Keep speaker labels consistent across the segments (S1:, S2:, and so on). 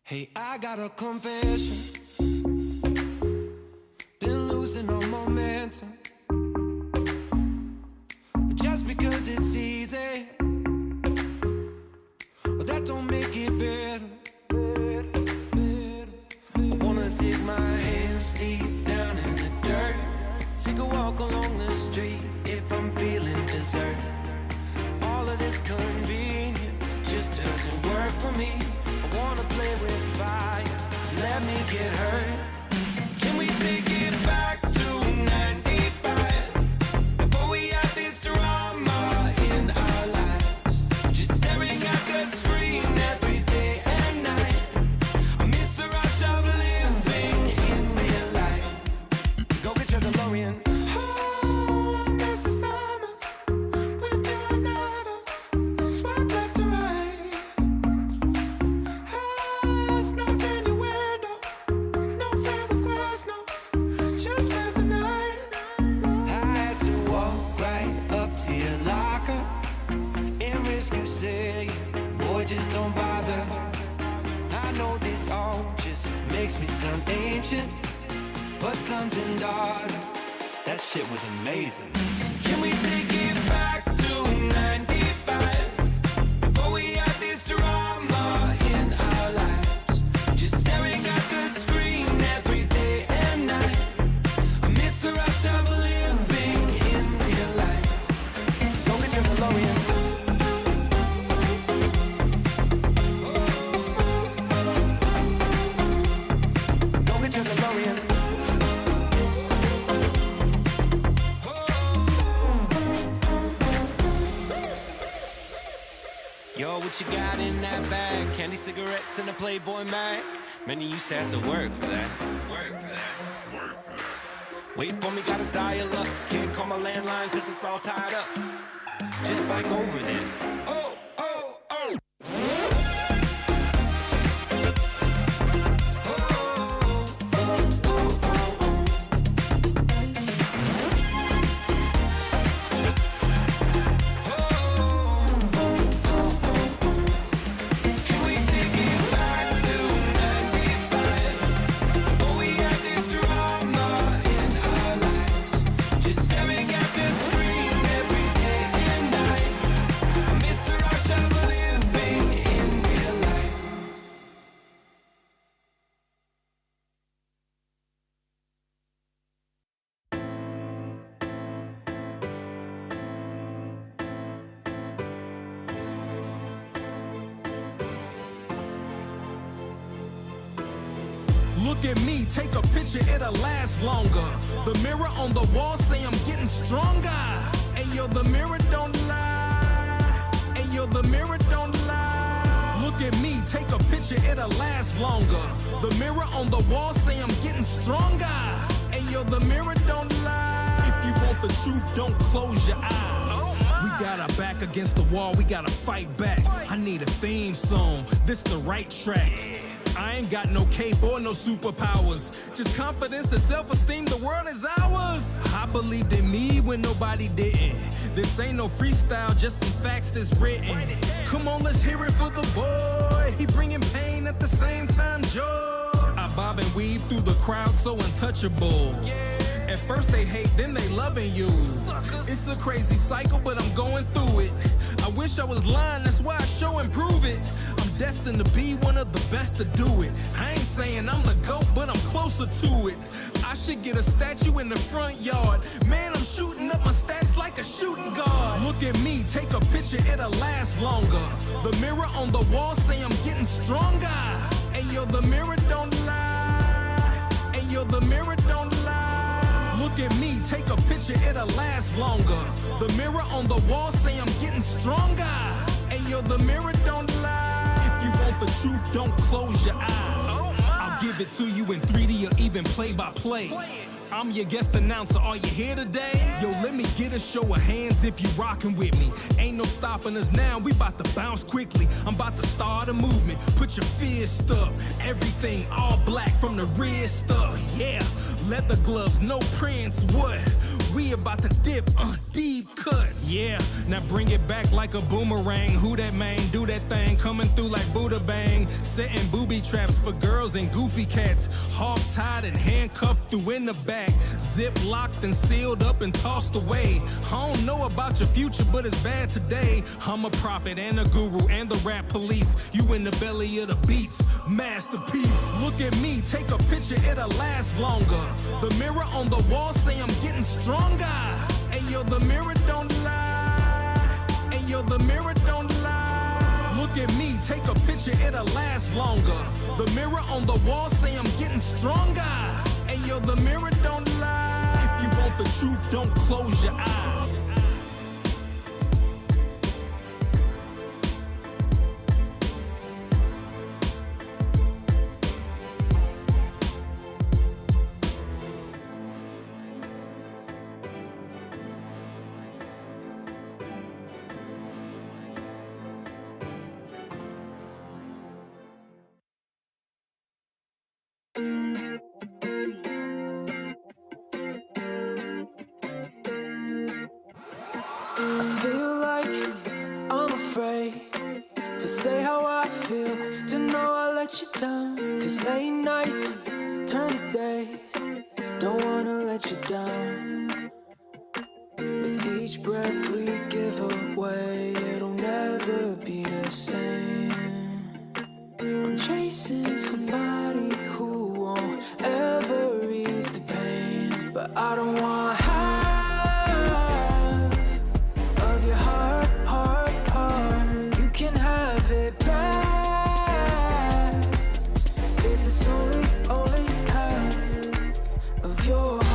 S1: Hey, I got a confession. Been losing all momentum. Just because it's easy, that don't make it better. I wanna dig my hands deep down in the dirt. Take a walk along the street if I'm feeling dessert. All of this convenience just doesn't work for me. I wanna play with fire, let me get hurt. Can we take it back to 95? Before we had this drama in our lives, just staring at the screen every day and night. I miss the rush of living in real life. Go get your DeLorean. Oh, I miss the summers with you and never swipe left to right. I snuck in your window, no friend request, no, just spent the night. I had to walk right up to your locker and risk you saying, boy, just don't bother. I know this all just makes me sound ancient, but sons and daughters, that shit was amazing. Can we take it back to 95? Before we had this drama in our lives, just staring at the screen every day and night. I miss the rush of living in real life. Go get your DeLorean. Go get your DeLorean. Yo, what you got in that bag? Candy, cigarettes, and a Playboy mag? Man, you used to have to work for that. Wait for me, gotta dial up. Can't call my landline cause it's all tied up. Just bike over then. Oh, oh, oh. Can we take it back to 95? Before we had this drama in our lives, just staring at the screen every day and night. I miss the
S2: Look at me, take a picture, it'll last longer. The mirror on the wall say I'm getting stronger. Ayo, the mirror don't lie. Ayo, the mirror don't lie. Look at me, take a picture, it'll last longer. The mirror on the wall say I'm getting stronger. Ayo, the mirror don't lie. If you want the truth, don't close your eyes. We got our back against the wall, we gotta fight back. I need a theme song, this the right track. I ain't got no cape or no superpowers, just confidence and self-esteem, the world is ours. I believed in me when nobody didn't. This ain't no freestyle, just some facts that's written. Come on, let's hear it for the boy. He bringing pain at the same time, joy. I bob and weave through the crowd, so untouchable. At first they hate, then they loving you. It's a crazy cycle, but I'm going through it. I wish I was lying, that's why I show and prove it. I'm destined to be one of the best to do it. I ain't saying I'm the GOAT, but I'm closer to it. I should get a statue in the front yard. Man, I'm shooting up my stats like a shooting guard. Look at me, take a picture, it'll last longer. The mirror on the wall say I'm getting stronger. Ayo, the mirror don't lie. Ayo, the mirror don't lie. Look at me, take a picture, it'll last longer. The mirror on the wall say I'm getting stronger. Ayo, the mirror don't lie. If you want the truth, don't close your eyes. I'll give it to you in 3D or even play-by-play. I'm your guest announcer, are you here today? Yo, let me get a show of hands if you rockin' with me. Ain't no stopping us now, we bout to bounce quickly. I'm about to start a movement, put your fist up. Everything all black from the wrist up, yeah. Leather gloves, no prints, what? We about to dip, deep cut, yeah. Now bring it back like a boomerang. Who that man, do that thing, coming through like Buddha Bang. Setting booby traps for girls and goofy cats. Hog tied and handcuffed through in the back. Zip locked and sealed up and tossed away. I don't know about your future, but it's bad today. I'm a prophet and a guru and the rap police. You in the belly of the beats, masterpiece. Look at me, take a picture, it'll last longer. The mirror on the wall say I'm getting stronger. Ayo, the mirror don't lie. Ayo, the mirror don't lie. Look at me, take a picture, it'll last longer. The mirror on the wall say I'm getting stronger. Ayo, the mirror don't lie. If you want the truth, don't close your eyes.
S1: I feel like I'm afraid to say how I feel, to know I let you down. Cause late nights turn to days, don't wanna let you down. With each breath we give away, it'll never be the same. I'm chasing somebody who won't ever ease the pain, but I don't want half of your heart, heart, heart. You can have it back if it's only half of your heart.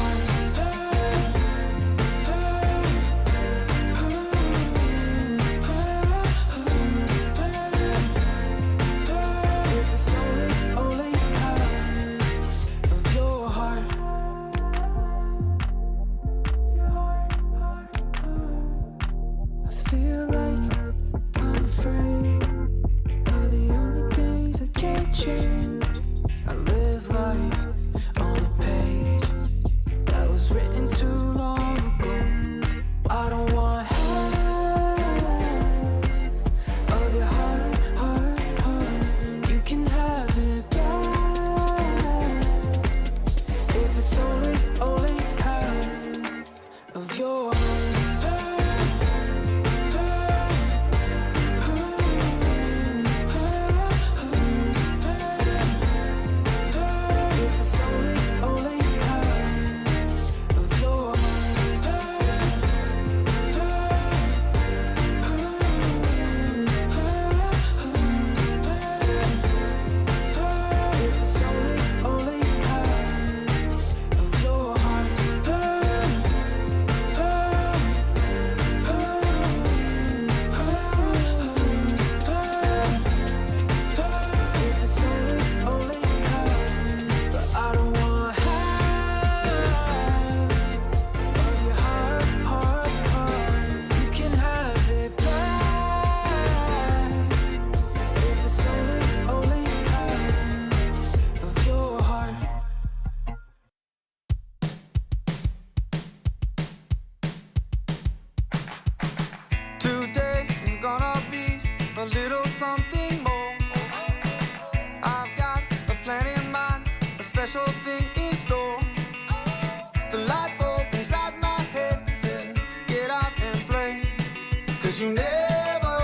S1: never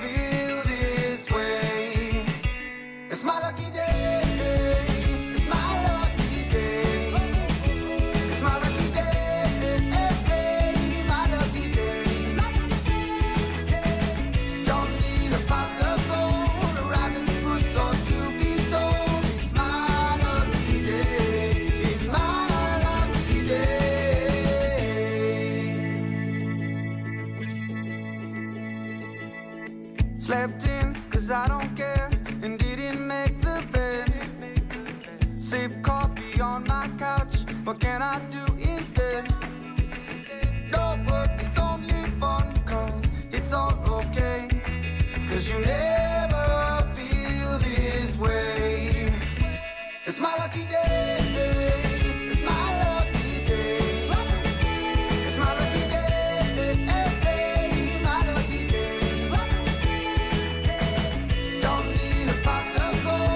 S1: feel this way. It's my lucky day. It's my lucky day. It's my lucky day. My lucky day. Don't need a pot of gold, a rabbit's foot or to be told. It's my lucky day. It's my lucky day. Slept in, cause I don't care, and didn't make the bed. Sip coffee on my couch, what can I do instead? No work, it's only fun, cause it's all okay. Cause you never feel this way. It's my lucky day. It's my lucky day. It's my lucky day. My lucky day. Don't need a pot of gold.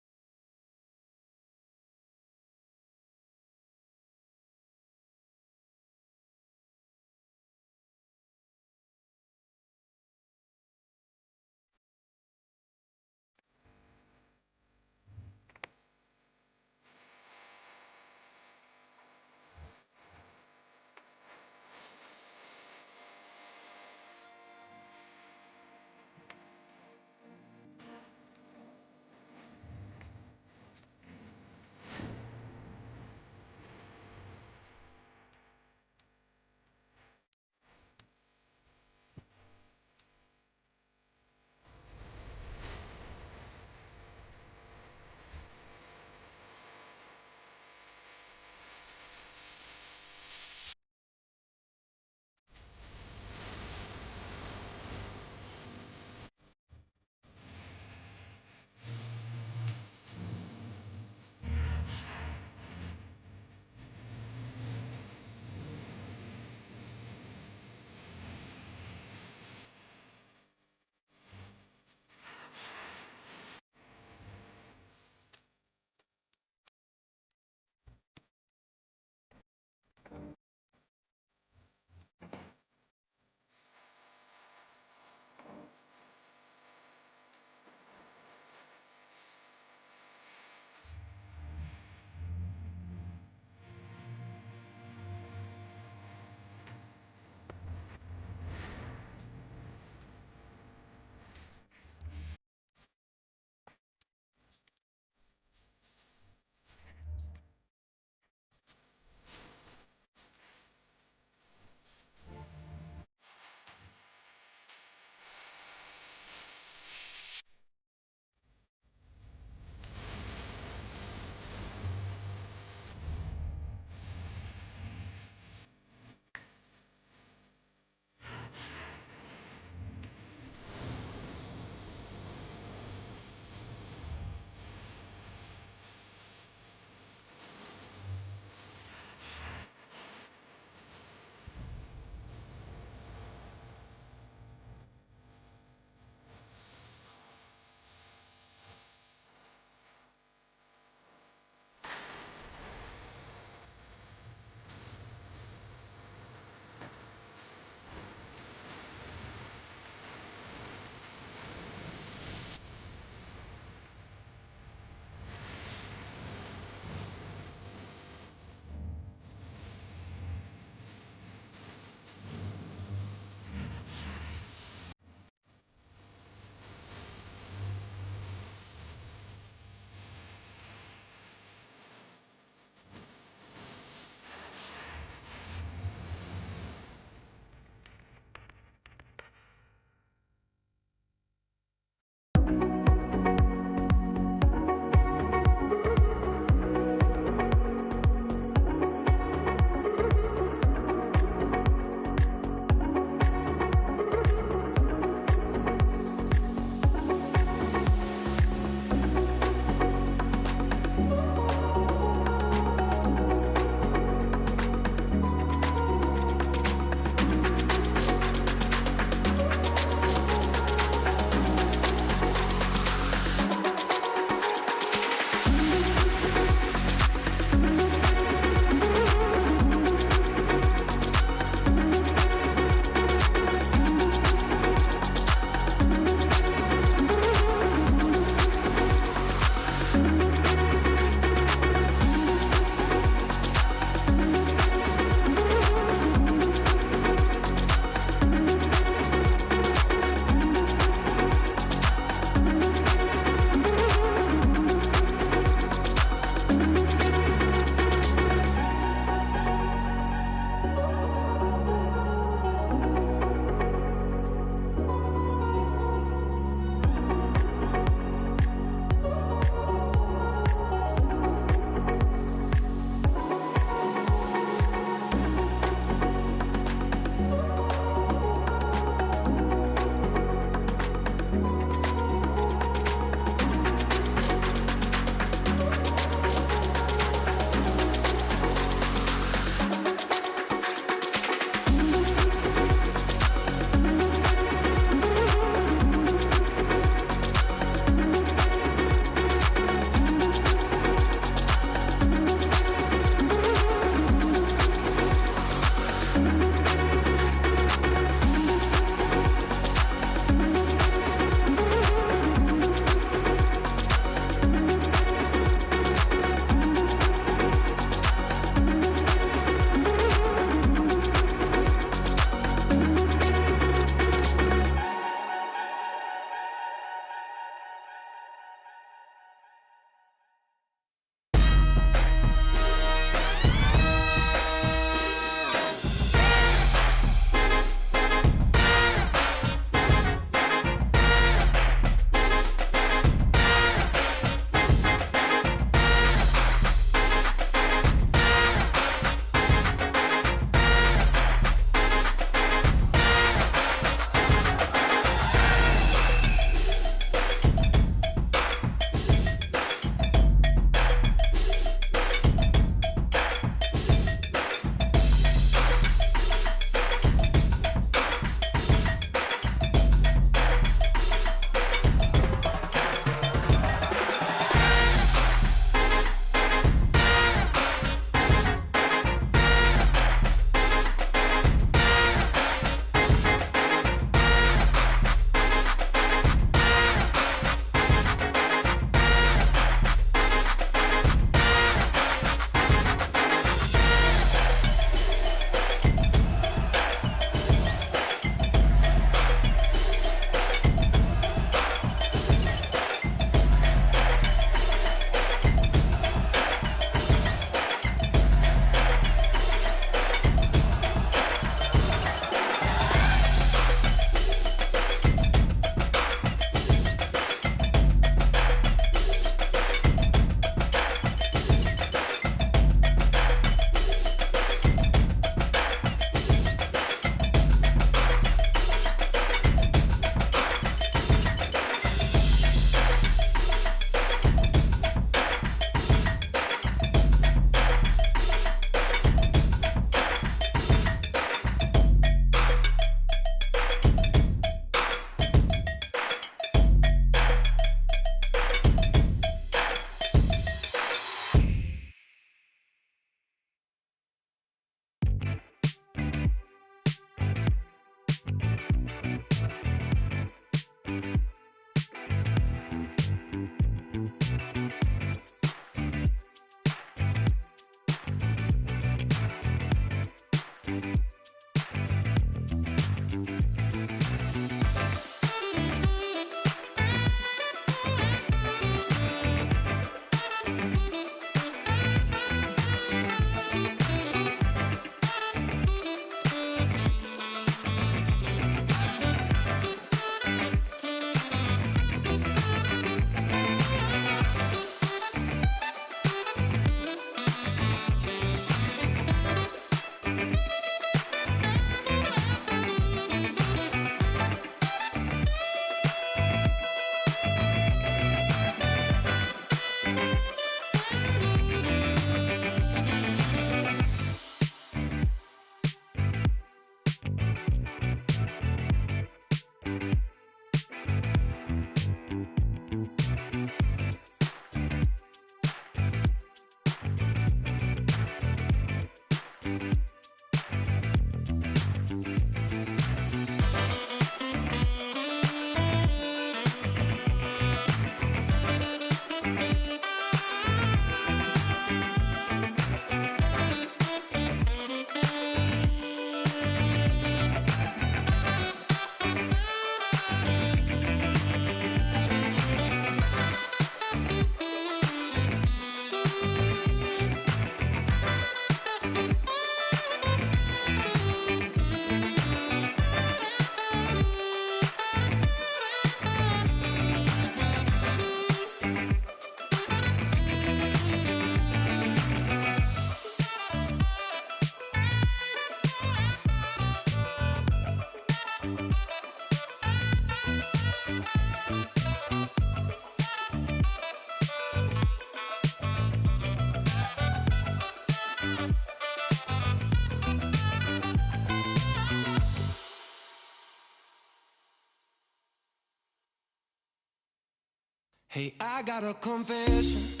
S1: Hey, I got a confession.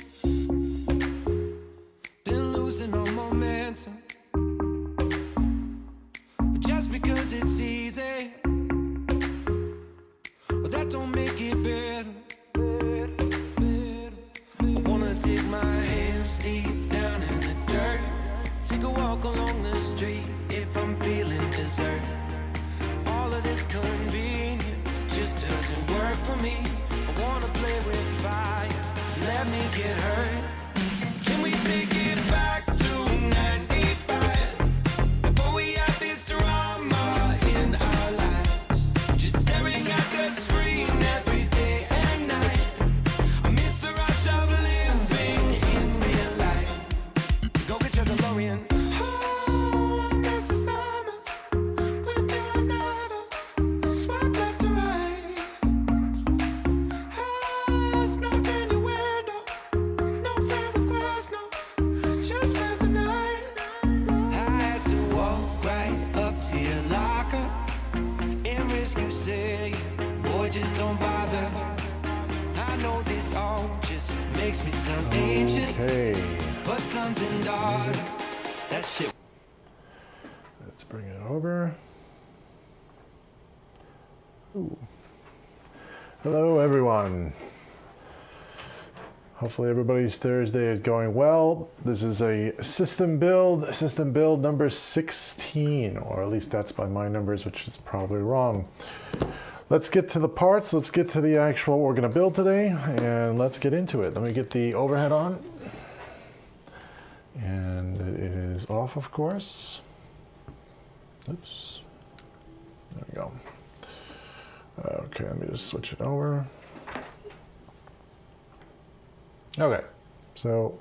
S1: Been losing all momentum. Just because it's easy, but that don't make it better. I wanna dig my hands deep down in the dirt. Take a walk along the street if I'm feeling dessert. All of this convenience just doesn't work for me. I wanna play with fire, let me get hurt. Can we take it back to 95? Before we had this drama in our lives, just staring at the screen every day and night. I miss the rush of living in real life. Go get your DeLorean. Oh, I miss the summers with you and never swipe left to right. Ah, snuck in your window, no friend request, no, just spent the night. I had to walk right up to your locker and risk you saying, boy, just don't bother. I know this all just makes me sound ancient,
S3: Okay,
S1: but sons and daughters, that shit.
S3: let's bring it over. Ooh. Hello, everyone. Hopefully everybody's Thursday is going well. This is a system build number 16, or at least that's by my numbers, which is probably wrong. Let's get to the parts. Let's get to the actual what we're going to build today, and let's get into it. Let me get the overhead on. And it is off, of course. Oops. There we go. Okay, let me just switch it over. Okay, so,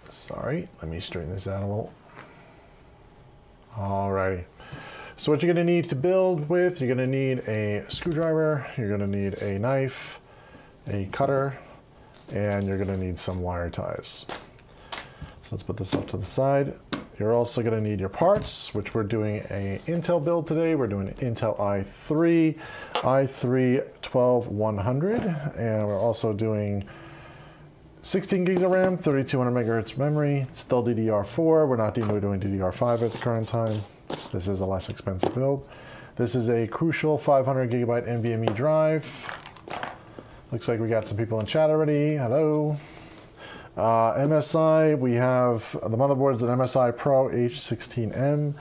S3: sorry, let me straighten this out a little. Alrighty. So what you're gonna need to build with, you're gonna need a screwdriver, you're gonna need a knife, a cutter, and you're gonna need some wire ties. So let's put this off to the side. You're also gonna need your parts, which we're doing a Intel build today. We're doing an Intel i3 12100, and we're also doing 16 gigs of RAM, 3200 megahertz memory, still DDR4. We're not doing DDR5 at the current time. This is a less expensive build. This is a Crucial 500 gigabyte NVMe drive. Looks like we got some people in chat already. Hello. MSI, we have the motherboard's an MSI Pro H16M-G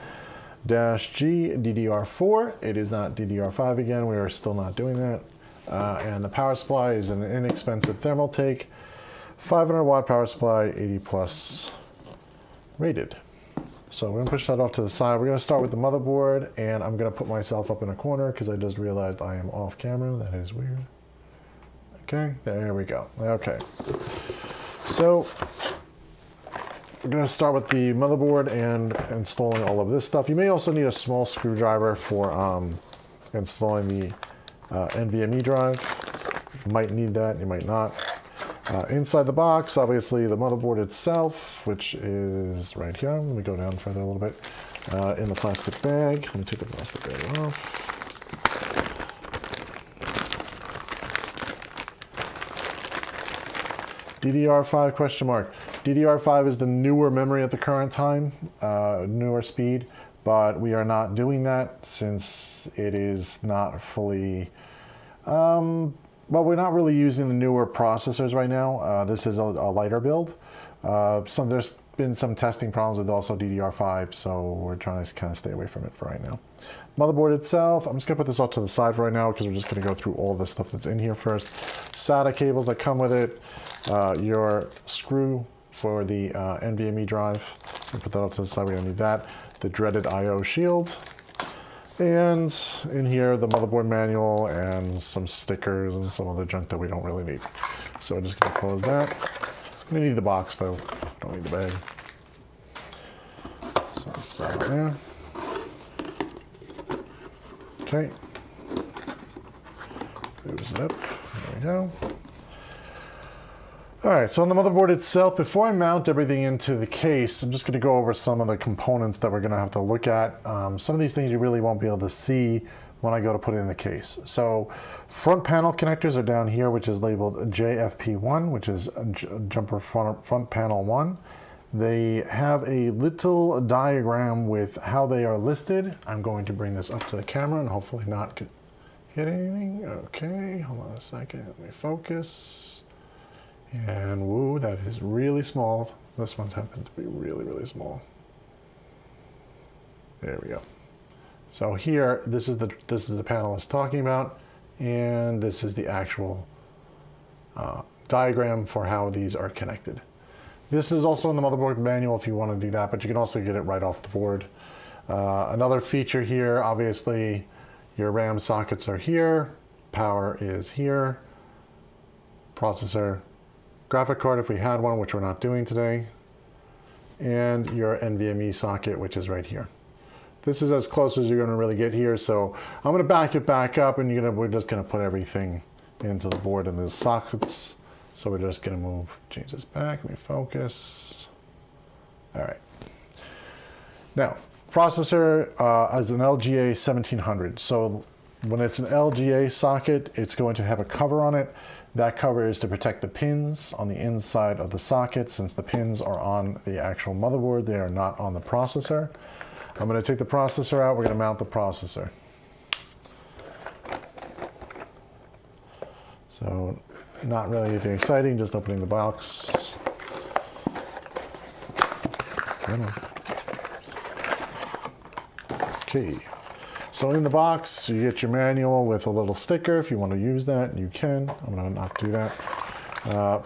S3: DDR4. It is not DDR5 again. We are still not doing that. And the power supply is an inexpensive Thermaltake 500 watt power supply, 80 plus rated. So we're gonna push that off to the side. We're gonna start with the motherboard, and I'm gonna put myself up in a corner because I just realized I am off camera. That is weird. Okay, there we go. Okay. So we're going to start with the motherboard and installing all of this stuff. You may also need a small screwdriver for installing the NVMe drive. You might need that, you might not. Inside the box, obviously the motherboard itself, which is right here. Let me go down further a little bit. In the plastic bag. Let me take the plastic bag off. DDR5 question mark. DDR5 is the newer memory at the current time, newer speed, but we are not doing that since it is not fully, well, we're not really using the newer processors right now. This is a lighter build. There's been some testing problems with also DDR5, so we're trying to kind of stay away from it for right now. Motherboard itself, I'm just gonna put this off to the side for right now because we're just gonna go through all the stuff that's in here first. SATA cables that come with it, your screw for the NVMe drive. I'll put that off to the side, we don't need that. The dreaded IO shield. And in here, the motherboard manual and some stickers and some other junk that we don't really need. So I'm just gonna close that. I'm gonna need the box though, don't need the bag. So let's put that there. Okay. Moves it up, there we go. All right, so on the motherboard itself, before I mount everything into the case, I'm just gonna go over some of the components that we're gonna have to look at. Some of these things you really won't be able to see, when I go to put it in the case. So front panel connectors are down here, which is labeled JFP1, which is jumper front panel 1. They have a little diagram with how they are listed. I'm going to bring this up to the camera and hopefully not hit anything. Okay, hold on a second, let me focus. And woo, that is really small. This one's happened to be really, really small. There we go. So here, this is the panel it's talking about, and this is the actual diagram for how these are connected. This is also in the motherboard manual if you want to do that, but you can also get it right off the board. Another feature here, obviously, your RAM sockets are here, power is here, processor, graphic card if we had one, which we're not doing today, and your NVMe socket, which is right here. This is as close as you're going to really get here, so I'm going to back it back up, and we're just going to put everything into the board in the sockets. So we're just going to change this back, let me focus. All right. Now, processor is an LGA 1700. So when it's an LGA socket, it's going to have a cover on it. That cover is to protect the pins on the inside of the socket. Since the pins are on the actual motherboard, they are not on the processor. I'm going to take the processor out, we're going to mount the processor. So not really anything exciting, just opening the box. Okay, so in the box you get your manual with a little sticker. If you want to use that, you can. I'm going to not do that.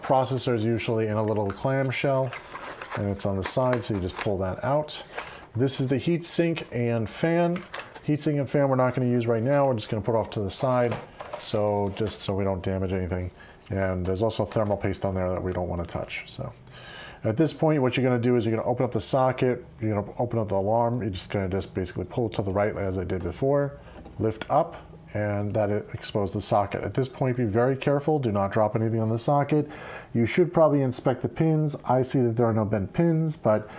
S3: Processor is usually in a little clamshell, and it's on the side, so you just pull that out. This is the heatsink and fan. Heatsink and fan we're not going to use right now. We're just going to put off to the side, so just so we don't damage anything. And there's also thermal paste on there that we don't want to touch. So at this point, what you're going to do is you're going to open up the socket, you're going to open up the alarm, you're just going to basically pull it to the right as I did before, lift up, and that exposed the socket. At this point, be very careful, do not drop anything on the socket. You should probably inspect the pins. I see that there are no bent pins, but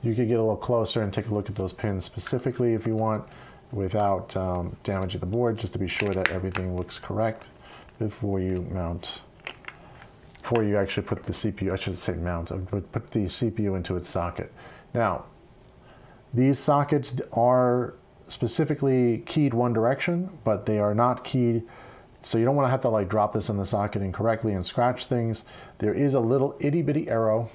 S3: you could get a little closer and take a look at those pins specifically if you want, without damaging the board, just to be sure that everything looks correct before you actually put the CPU, I should say mount, put the CPU into its socket. Now, these sockets are specifically keyed one direction, but they are not keyed, so you don't want to have to like drop this in the socket incorrectly and scratch things. There is a little itty bitty arrow.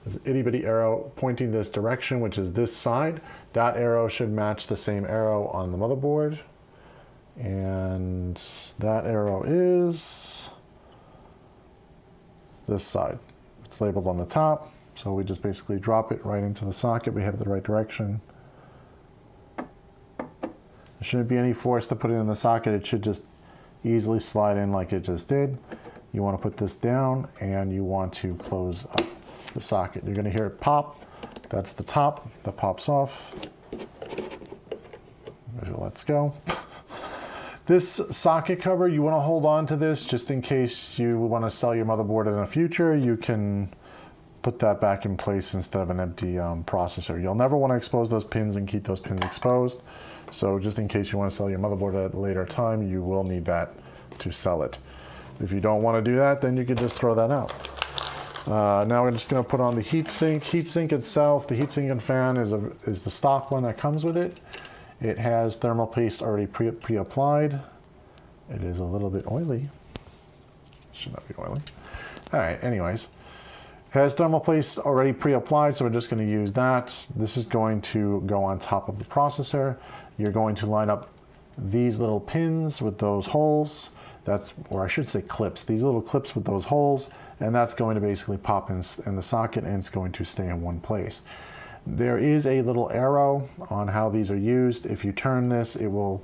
S3: There's an itty bitty arrow pointing this direction, which is this side. That arrow should match the same arrow on the motherboard. And that arrow is this side. It's labeled on the top, so we just basically drop it right into the socket. We have it the right direction. There shouldn't be any force to put it in the socket. It should just easily slide in like it just did. You want to put this down and you want to close up the socket. You're going to hear it pop. That's the top that pops off. Let's go. This socket cover, you want to hold on to this just in case you want to sell your motherboard in the future. You can put that back in place instead of an empty processor. You'll never want to expose those pins and keep those pins exposed. So just in case you want to sell your motherboard at a later time, you will need that to sell it. If you don't want to do that, then you could just throw that out. Now we're just going to put on the heatsink. Heatsink itself, the heatsink and fan is the stock one that comes with it. It has thermal paste already pre-applied. It is a little bit oily. Should not be oily. All right, anyways. It has thermal paste already pre-applied, so we're just going to use that. This is going to go on top of the processor. You're going to line up these little pins with those holes. Or I should say clips. These little clips with those holes, and that's going to basically pop in the socket, and it's going to stay in one place. There is a little arrow on how these are used. If you turn this, it will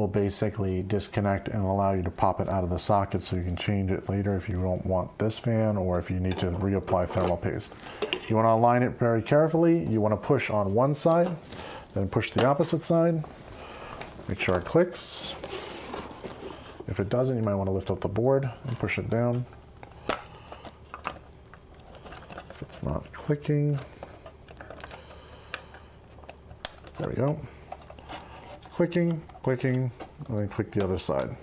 S3: basically disconnect and allow you to pop it out of the socket, so you can change it later if you don't want this fan or if you need to reapply thermal paste. You want to align it very carefully. You want to push on one side, then push the opposite side. Make sure it clicks. If it doesn't, you might want to lift up the board and push it down. If it's not clicking, There we go. Clicking, clicking, and then click the other side.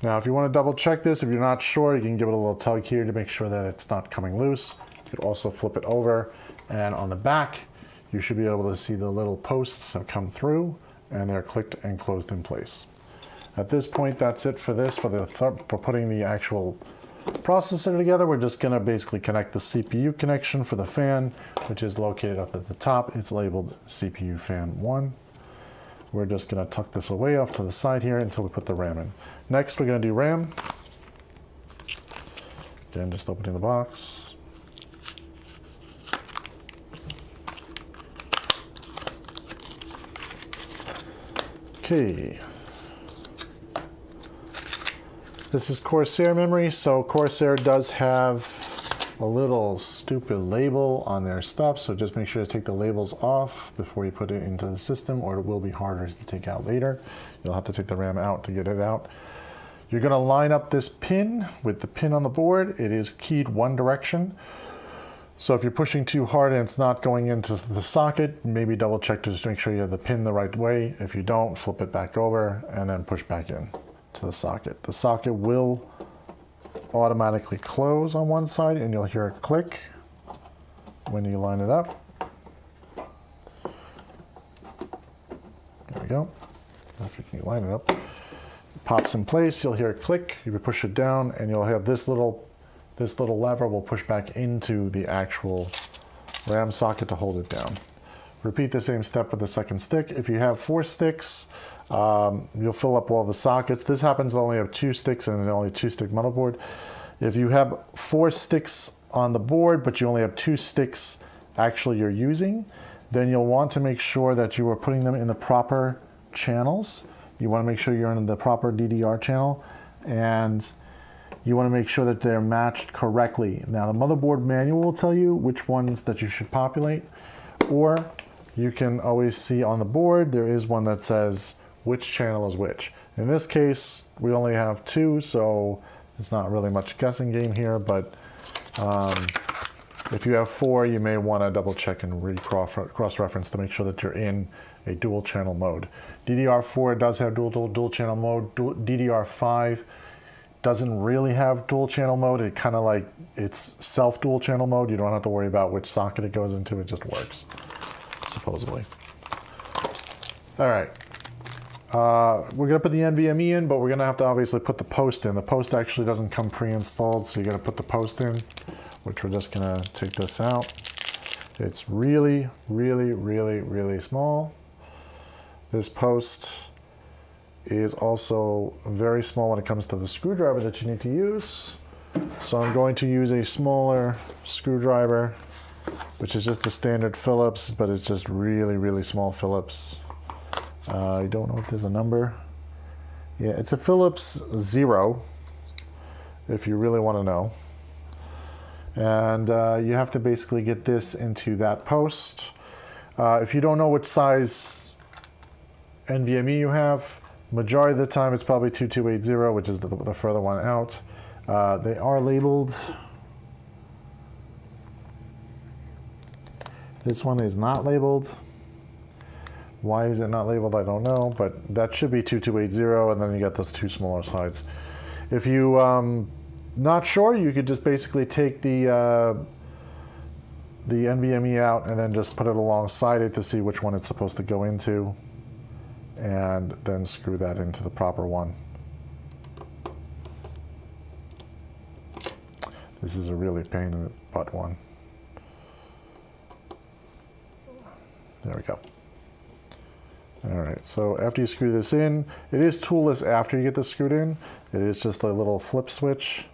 S3: Now, if you want to double check this, if you're not sure, you can give it a little tug here to make sure that it's not coming loose. You could also flip it over, and on the back, you should be able to see the little posts have come through, and they're clicked and closed in place. At this point, that's it for this, for putting the actual processor together. We're just going to basically connect the CPU connection for the fan, which is located up at the top. It's labeled CPU fan 1. We're just going to tuck this away off to the side here until we put the RAM in. Next, we're going to do RAM. Again, just opening the box. Okay. This is Corsair memory, so Corsair does have a little stupid label on their stuff, so just make sure to take the labels off before you put it into the system, or it will be harder to take out later. You'll have to take the RAM out to get it out. You're going to line up this pin with the pin on the board. It is keyed one direction. So if you're pushing too hard and it's not going into the socket, maybe double check to just make sure you have the pin the right way. If you don't, flip it back over and then push back in to the socket. The socket will automatically close on one side and you'll hear a click when you line it up. There we go. If you can line it up, it pops in place, you'll hear a click, you push it down and you'll have this little lever will push back into the actual RAM socket to hold it down. Repeat the same step with the second stick. If you have 4 sticks, you'll fill up all the sockets. This happens to only have 2 sticks and an only 2-stick motherboard. If you have 4 sticks on the board, but you only have 2 sticks actually you're using, then you'll want to make sure that you are putting them in the proper channels. You want to make sure you're in the proper DDR channel, and you want to make sure that they're matched correctly. Now, the motherboard manual will tell you which ones that you should populate, or you can always see on the board, there is one that says which channel is which. In this case, we only have 2, so it's not really much guessing game here, but if you have 4, you may want to double check and cross-reference to make sure that you're in a dual channel mode. DDR4 does have dual channel mode. DDR5 doesn't really have dual channel mode. It kind of like, it's self dual channel mode. You don't have to worry about which socket it goes into. It just works, supposedly. All right. We're going to put the NVMe in, but we're going to have to obviously put the post in. The post actually doesn't come pre-installed, so you got to put the post in, which we're just going to take this out. It's really, really, really, really small. This post is also very small when it comes to the screwdriver that you need to use. So I'm going to use a smaller screwdriver, which is just a standard Phillips, but it's just really, really small Phillips. I don't know if there's a number. Yeah, it's a Phillips 0, if you really want to know. And you have to basically get this into that post. If you don't know which size NVMe you have, majority of the time it's probably 2280, which is the further one out. They are labeled. This one is not labeled. Why is it not labeled? I don't know, but that should be 2280, and then you got those 2 smaller sides. If you not sure, you could just basically take the NVMe out and then just put it alongside it to see which one it's supposed to go into, and then screw that into the proper one. This is a really pain in the butt one. There we go. All right, so after you screw this in, it is toolless after you get this screwed in. It is just a little flip switch,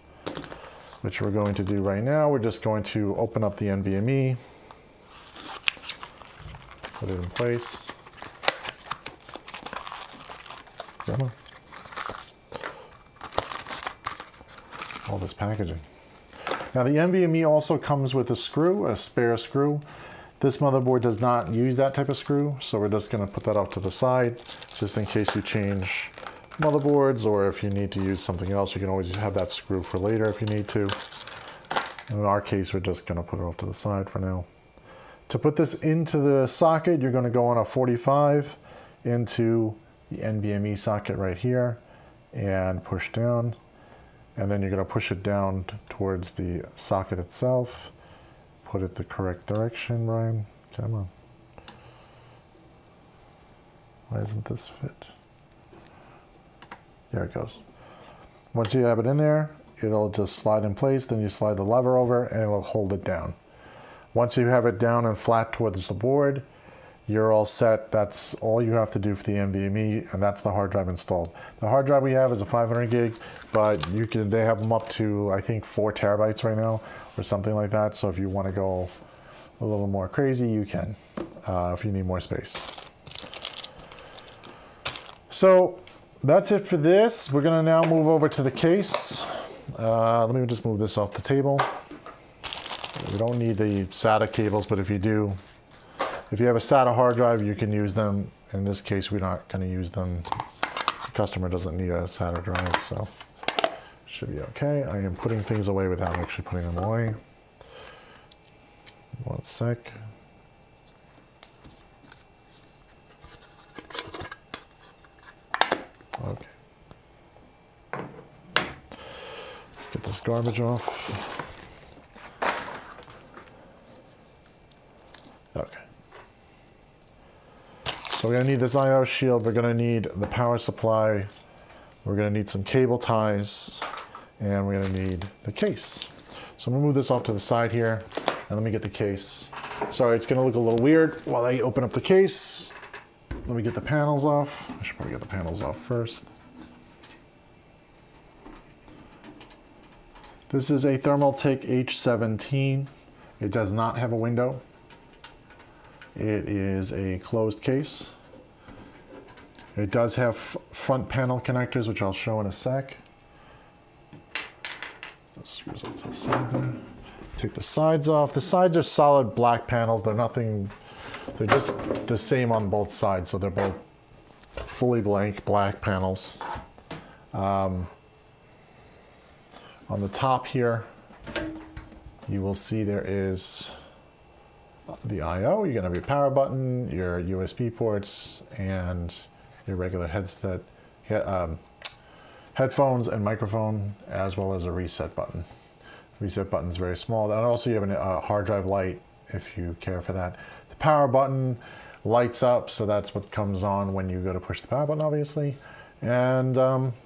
S3: which we're going to do right now. We're just going to open up the NVMe, put it in place. Come on. All this packaging. Now the NVMe also comes with a screw, a spare screw. This motherboard does not use that type of screw, so we're just going to put that off to the side, just in case you change motherboards, or if you need to use something else, you can always have that screw for later if you need to. In our case, we're just going to put it off to the side for now. To put this into the socket, you're going to go on a 45 into the NVMe socket right here and push down. And then you're going to push it down towards the socket itself. Put it the correct direction, Brian. Come on. Why doesn't this fit? There it goes. Once you have it in there, it'll just slide in place. Then you slide the lever over and it'll hold it down. Once you have it down and flat towards the board, you're all set. That's all you have to do for the NVMe, and that's the hard drive installed. The hard drive we have is a 500 gig, but they have them up to, I think, 4 terabytes right now, or something like that. So if you want to go a little more crazy, you can, if you need more space. So that's it for this. We're going to now move over to the case. Let me just move this off the table. We don't need the SATA cables, but if you do, if you have a SATA hard drive, you can use them. In this case, we're not going to use them. The customer doesn't need a SATA drive, so should be okay. I am putting things away without actually putting them away. One sec. Okay. Let's get this garbage off. Okay. So we're going to need this I/O shield. We're going to need the power supply. We're going to need some cable ties. And we're going to need the case. So I'm going to move this off to the side here. And let me get the case. Sorry, it's going to look a little weird while I open up the case. Let me get the panels off. I should probably get the panels off first. This is a Thermaltake H17. It does not have a window. It is a closed case. It does have front panel connectors, which I'll show in a sec. Those screws up to the side there. Take the sides off. The sides are solid black panels. They're nothing, they're just the same on both sides. So they're both fully blank black panels. On the top here, you will see there is the I/O. You're going to have your power button, your USB ports, and your regular headset, headphones and microphone, as well as a reset button. The reset button is very small. And also you have a hard drive light if you care for that. The power button lights up, so that's what comes on when you go to push the power button, obviously. And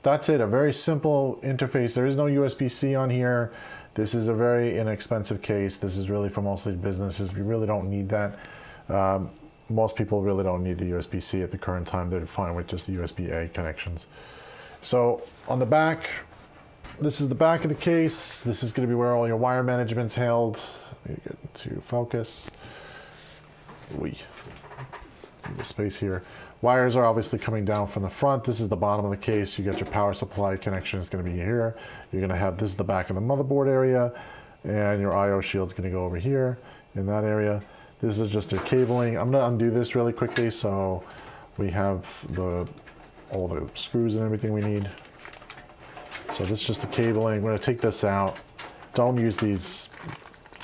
S3: that's it, a very simple interface. There is no USB-C on here. This is a very inexpensive case. This is really for mostly businesses. We really don't need that. Most people really don't need the USB-C at the current time. They're fine with just the USB-A connections. So on the back, this is the back of the case. This is going to be where all your wire management's held. Let me get to focus. Need the space here. Wires are obviously coming down from the front. This is the bottom of the case. You got your power supply connection is going to be here. You're going to have, this is the back of the motherboard area, and your I/O shield is going to go over here in that area. This is just your cabling. I'm going to undo this really quickly so we have all the screws and everything we need. So this is just the cabling. I'm going to take this out. Don't use these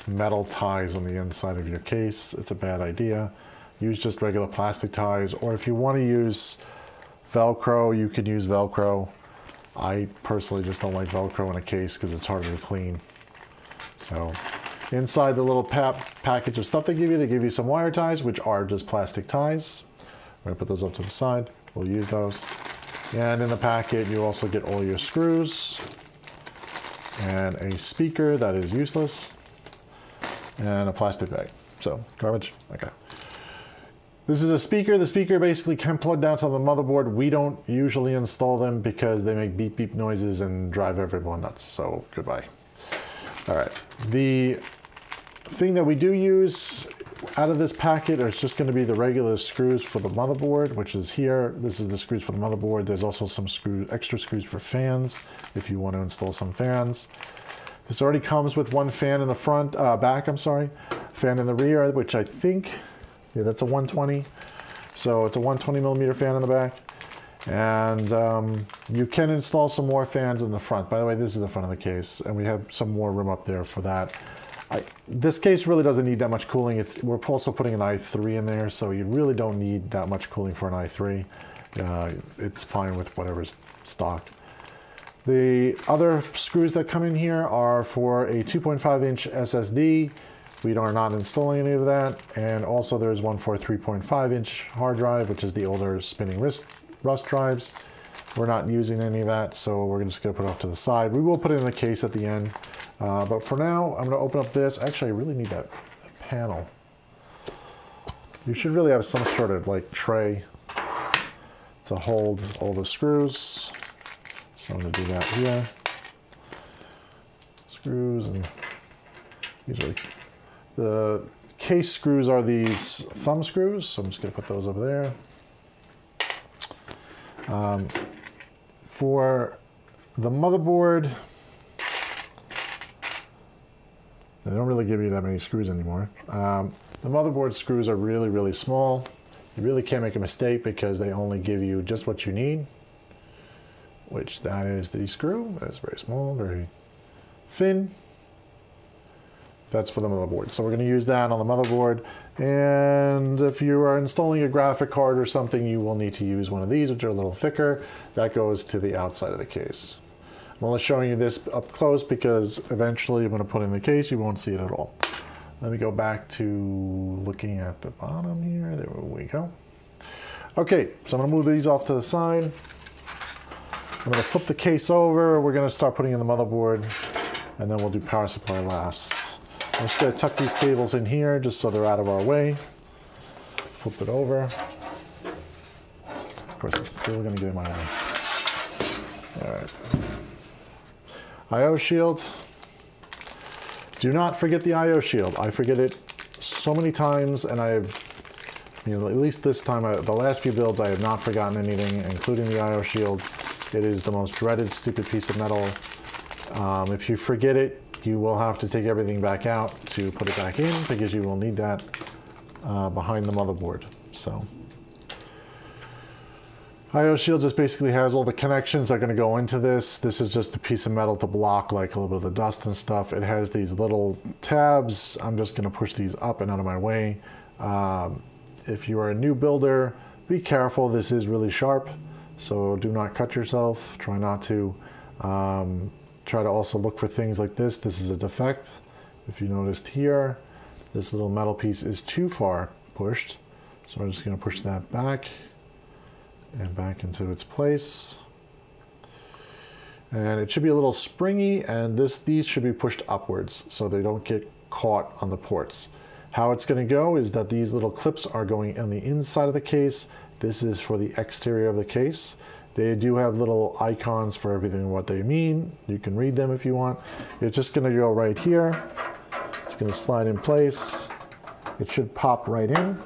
S3: metal ties on the inside of your case. It's a bad idea. Use just regular plastic ties, or if you want to use Velcro, you can use Velcro. I personally just don't like Velcro in a case because it's harder to clean. So inside the little package of stuff they give you some wire ties, which are just plastic ties. I'm going to put those up to the side. We'll use those. And in the packet, you also get all your screws and a speaker that is useless and a plastic bag. So garbage, okay. This is a speaker. The speaker basically can plug down to the motherboard. We don't usually install them because they make beep beep noises and drive everyone nuts. So goodbye. All right. The thing that we do use out of this packet is just going to be the regular screws for the motherboard, which is here. This is the screws for the motherboard. There's also some extra screws for fans if you want to install some fans. This already comes with one fan in the front, back, I'm sorry. Fan in the rear, which I think, yeah, that's a 120. So it's a 120 millimeter fan in the back. And you can install some more fans in the front. By the way, this is the front of the case, and we have some more room up there for that. This case really doesn't need that much cooling. We're also putting an i3 in there, so you really don't need that much cooling for an i3. It's fine with whatever's stock. The other screws that come in here are for a 2.5-inch SSD. We are not installing any of that. And also there's one for a 3.5-inch hard drive, which is the older spinning rust drives. We're not using any of that, so we're just gonna put it off to the side. We will put it in the case at the end. But for now, I'm gonna open up this. Actually, I really need that panel. You should really have some sort of like tray to hold all the screws. So I'm gonna do that here. Screws, and usually the case screws are these thumb screws. So I'm just gonna put those over there. For the motherboard, they don't really give you that many screws anymore. The motherboard screws are really, really small. You really can't make a mistake because they only give you just what you need, which that is the screw. That's very small, very thin. That's for the motherboard. So we're going to use that on the motherboard. And if you are installing a graphic card or something, you will need to use one of these, which are a little thicker. That goes to the outside of the case. I'm only showing you this up close because eventually I'm going to put it in the case, you won't see it at all. Let me go back to looking at the bottom here. There we go. Okay, so I'm going to move these off to the side. I'm going to flip the case over. We're going to start putting in the motherboard, and then we'll do power supply last. I'm just going to tuck these cables in here just so they're out of our way. Flip it over. Of course, it's still going to get in my way. All right. I/O shield. Do not forget the I/O shield. I forget it so many times, and at least this time, the last few builds, I have not forgotten anything, including the I/O shield. It is the most dreaded, stupid piece of metal. If you forget it, you will have to take everything back out to put it back in because you will need that behind the motherboard. So, I/O shield just basically has all the connections that are going to go into this. This is just a piece of metal to block like a little bit of the dust and stuff. It has these little tabs. I'm just going to push these up and out of my way. If you are a new builder, be careful. This is really sharp, so do not cut yourself. Try not to. Try to also look for things like this. This is a defect. If you noticed here, this little metal piece is too far pushed. So I'm just going to push that back and back into its place. And it should be a little springy, and these should be pushed upwards so they don't get caught on the ports. How it's going to go is that these little clips are going on the inside of the case. This is for the exterior of the case. They do have little icons for everything and what they mean. You can read them if you want. It's just going to go right here. It's going to slide in place. It should pop right in.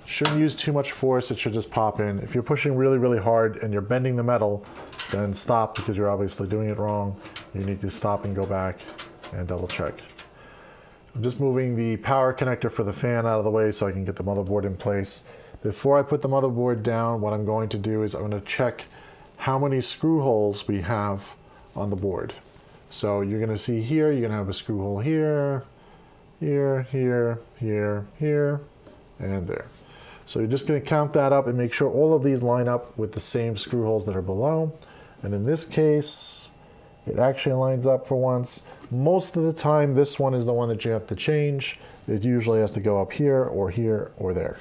S3: Shouldn't use too much force. It should just pop in. If you're pushing really, really hard and you're bending the metal, then stop because you're obviously doing it wrong. You need to stop and go back and double check. I'm just moving the power connector for the fan out of the way so I can get the motherboard in place. Before I put the motherboard down, what I'm going to do is I'm going to check how many screw holes we have on the board. So you're going to see here, you're going to have a screw hole here, here, here, here, here, and there. So you're just going to count that up and make sure all of these line up with the same screw holes that are below. And in this case, it actually lines up for once. Most of the time, this one is the one that you have to change. It usually has to go up here or there.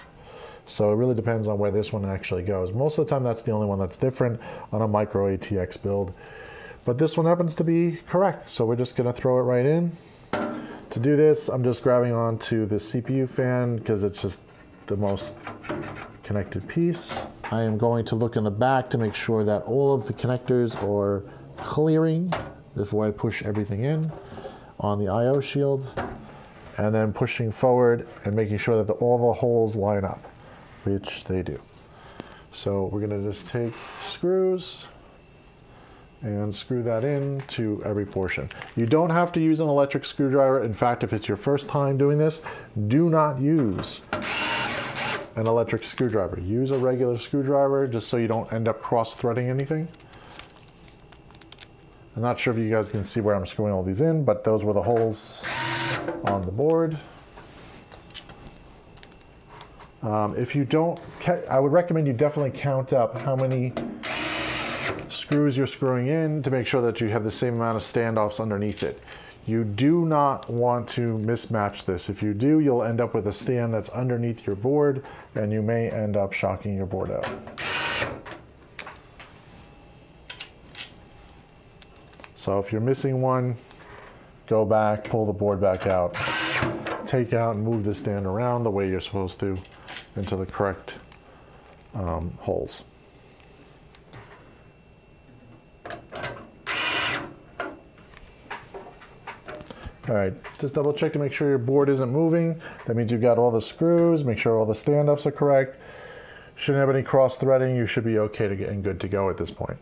S3: So it really depends on where this one actually goes. Most of the time, that's the only one that's different on a micro ATX build. But this one happens to be correct. So we're just going to throw it right in. To do this, I'm just grabbing onto the CPU fan because it's just the most connected piece. I am going to look in the back to make sure that all of the connectors are clearing before I push everything in on the I/O shield, and then pushing forward and making sure that all the holes line up, which they do. So we're going to just take screws and screw that in to every portion. You don't have to use an electric screwdriver. In fact, if it's your first time doing this, do not use an electric screwdriver. Use a regular screwdriver just so you don't end up cross-threading anything. I'm not sure if you guys can see where I'm screwing all these in, but those were the holes on the board. If you don't, I would recommend you definitely count up how many screws you're screwing in to make sure that you have the same amount of standoffs underneath it. You do not want to mismatch this. If you do, you'll end up with a stand that's underneath your board, and you may end up shocking your board out. So if you're missing one, go back, pull the board back out, take out and move the stand around the way you're supposed to into the correct holes. All right, just double check to make sure your board isn't moving. That means you've got all the screws, make sure all the stand-ups are correct. Shouldn't have any cross-threading. You should be okay to get and good to go at this point.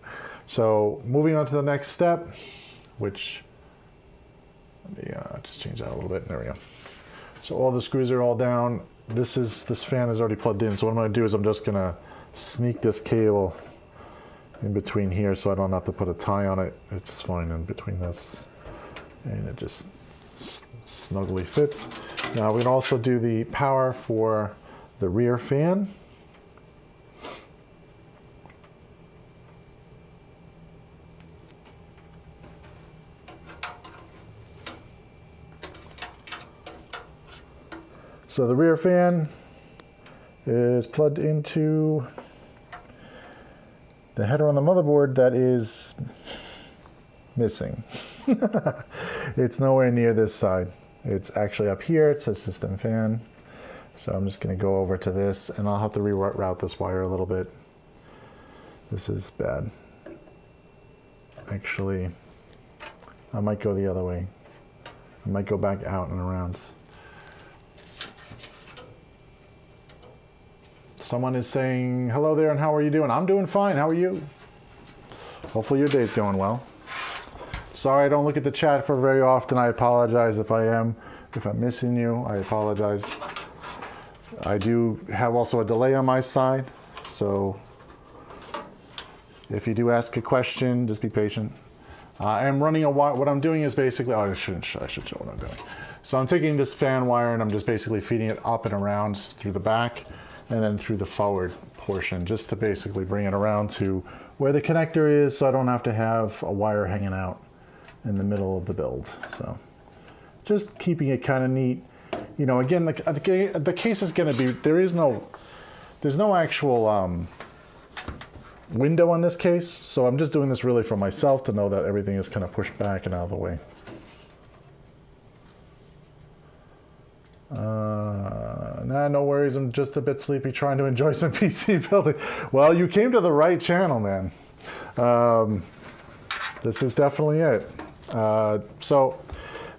S3: So moving on to the next step, which, let me just change that a little bit. There we go. So all the screws are all down. This fan is already plugged in. So what I'm going to do is I'm just going to sneak this cable in between here so I don't have to put a tie on it. It's fine in between this, and it just snugly fits. Now we can also do the power for the rear fan. So the rear fan is plugged into the header on the motherboard that is missing. It's nowhere near this side. It's actually up here. It says system fan. So I'm just going to go over to this, and I'll have to reroute this wire a little bit. This is bad. Actually, I might go the other way. I might go back out and around. Someone is saying, hello there, and how are you doing? I'm doing fine. How are you? Hopefully your day's going well. Sorry I don't look at the chat for very often. I apologize if I am. If I'm missing you, I apologize. I do have also a delay on my side, so if you do ask a question, just be patient. I'm running a wire. What I'm doing is basically, I should show what I'm doing. So I'm taking this fan wire and I'm just basically feeding it up and around through the back and then through the forward portion, just to basically bring it around to where the connector is, so I don't have to have a wire hanging out in the middle of the build. So just keeping it kind of neat. You know, again, the case is going to be, there's no actual window on this case, so I'm just doing this really for myself to know that everything is kind of pushed back and out of the way. Nah, no worries. I'm just a bit sleepy trying to enjoy some PC building. Well, you came to the right channel, man. This is definitely it. So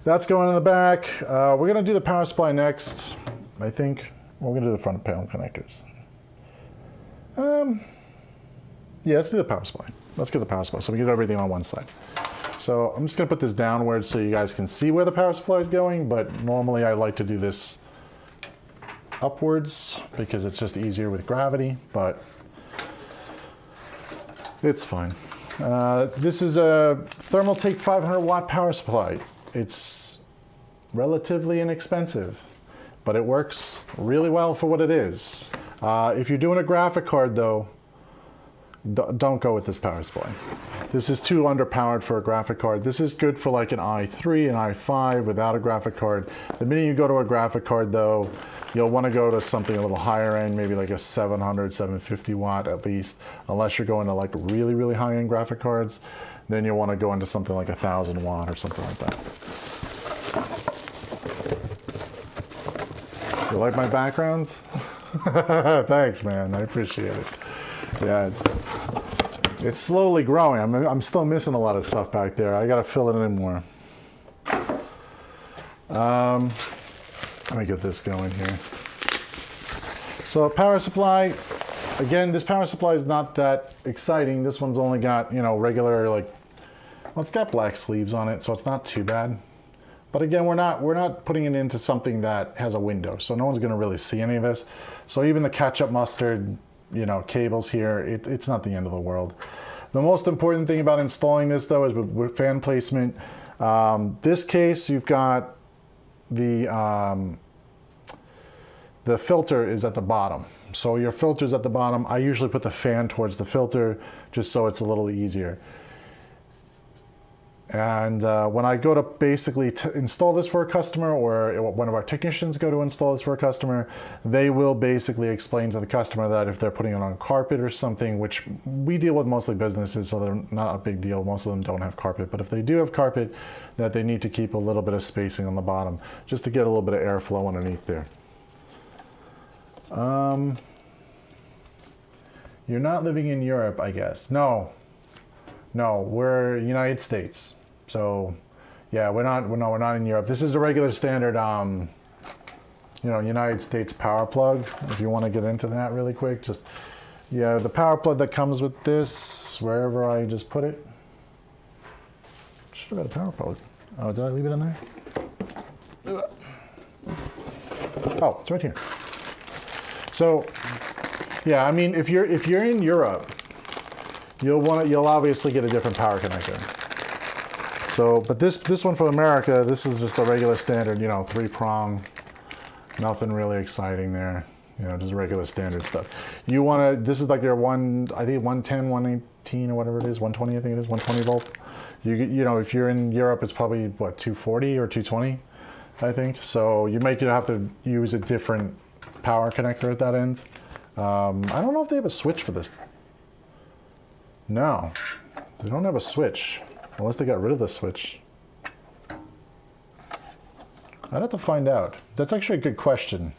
S3: that's going in the back. We're going to do the power supply next. I think we're going to do the front panel connectors. Yeah, let's do the power supply. Let's get the power supply so we get everything on one side. So I'm just going to put this downwards so you guys can see where the power supply is going, but normally I like to do this upwards because it's just easier with gravity, but it's fine. This is a Thermaltake 500 watt power supply. It's relatively inexpensive, but it works really well for what it is. If you're doing a graphic card though, don't go with this power supply. This is too underpowered for a graphic card. This is good for like an i3 and i5 without a graphic card. The minute you go to a graphic card though, you'll want to go to something a little higher end, maybe like a 700, 750 watt at least, unless you're going to like really, really high end graphic cards. Then you'll want to go into something like 1,000 watt or something like that. You like my background? Thanks, man. I appreciate it. Yeah, it's slowly growing. I'm still missing a lot of stuff back there. I got to fill it in more. Let me get this going here. So power supply, again, this power supply is not that exciting. This one's only got, you know, regular, like, well, it's got black sleeves on it, so it's not too bad. But again, we're not putting it into something that has a window, so no one's going to really see any of this. So even the ketchup mustard, you know, cables here, it's not the end of the world. The most important thing about installing this though is with fan placement. This case, you've got the filter is at the bottom. So your filter's at the bottom. I usually put the fan towards the filter just so it's a little easier. And when I go to basically install this for a customer, or one of our technicians go to install this for a customer, they will basically explain to the customer that if they're putting it on carpet or something, which we deal with mostly businesses, so they're not a big deal. Most of them don't have carpet, but if they do have carpet, that they need to keep a little bit of spacing on the bottom, just to get a little bit of airflow underneath there. You're not living in Europe, I guess. No, we're United States. So, yeah, we're not in Europe. This is the regular standard, United States power plug. If you want to get into that really quick, the power plug that comes with this, wherever I just put it. Should have got a power plug. Oh, did I leave it in there? Oh, it's right here. So, yeah, I mean, if you're in Europe, you'll obviously get a different power connector. So, but this one from America, this is just a regular standard, 3-prong, nothing really exciting there, just regular standard stuff. This is like your 110, 118 or whatever it is, 120 I think it is, 120 volt. If you're in Europe, it's probably what, 240 or 220, I think. So you might have to use a different power connector at that end. I don't know if they have a switch for this. No, they don't have a switch, unless they got rid of the switch. I'd have to find out. That's actually a good question.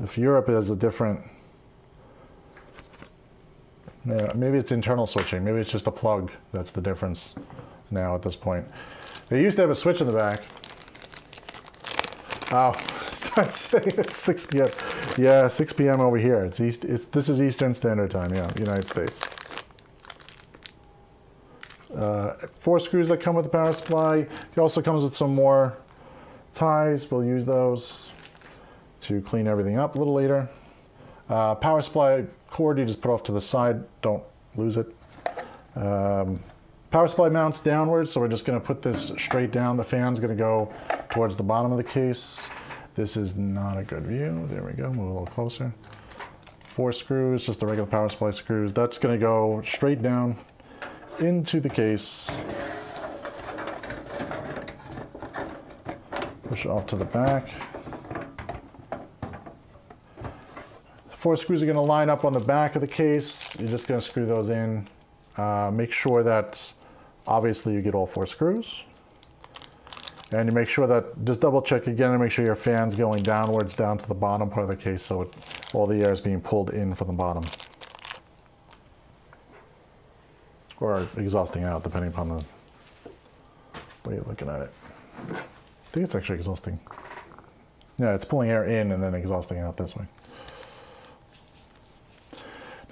S3: If Europe has a different, maybe it's internal switching. Maybe it's just a plug that's the difference now at this point. They used to have a switch in the back. Oh, start saying it's 6 p.m. Yeah, 6 p.m. over here. This is Eastern Standard Time, yeah, United States. 4 screws that come with the power supply. It also comes with some more ties. We'll use those to clean everything up a little later. Power supply cord you just put off to the side. Don't lose it. Power supply mounts downwards, so we're just going to put this straight down. The fan's going to go towards the bottom of the case. This is not a good view. There we go. Move a little closer. 4 screws, just the regular power supply screws. That's going to go straight down into the case. Push it off to the back. 4 screws are going to line up on the back of the case. You're just going to screw those in. Make sure that obviously you get all 4 screws. And you make sure that, just double check again and make sure your fan's going downwards down to the bottom part of the case so all the air is being pulled in from the bottom. Or exhausting out, depending upon the way you're looking at it. I think it's actually exhausting. Yeah, it's pulling air in and then exhausting out this way.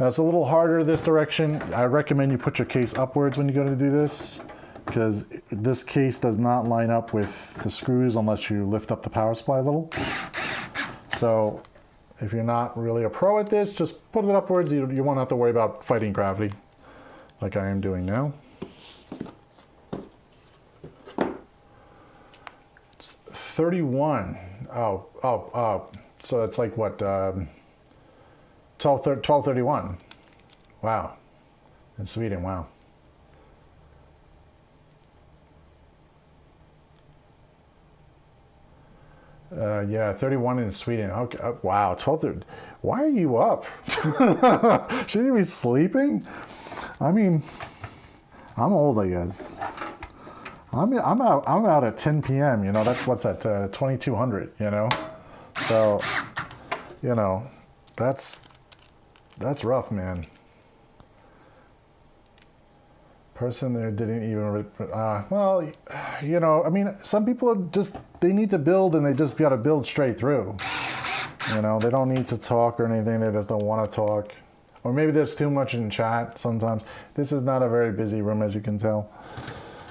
S3: Now it's a little harder this direction. I recommend you put your case upwards when you go to do this, because this case does not line up with the screws unless you lift up the power supply a little. So if you're not really a pro at this, just put it upwards. You won't have to worry about fighting gravity like I am doing now. It's 31. Oh. So it's like what, 12:31. Wow. In Sweden, wow. Yeah, 31 in Sweden. Okay, wow, 12:30. Why are you up? Shouldn't you be sleeping? I mean, I'm old, I guess. I'm out at 10 p.m. That's what's at 2200. So, that's rough, man. Person there didn't even, well, I mean, some people are just, they need to build and they just got to build straight through. They don't need to talk or anything. They just don't want to talk. Or maybe there's too much in chat sometimes. This is not a very busy room, as you can tell.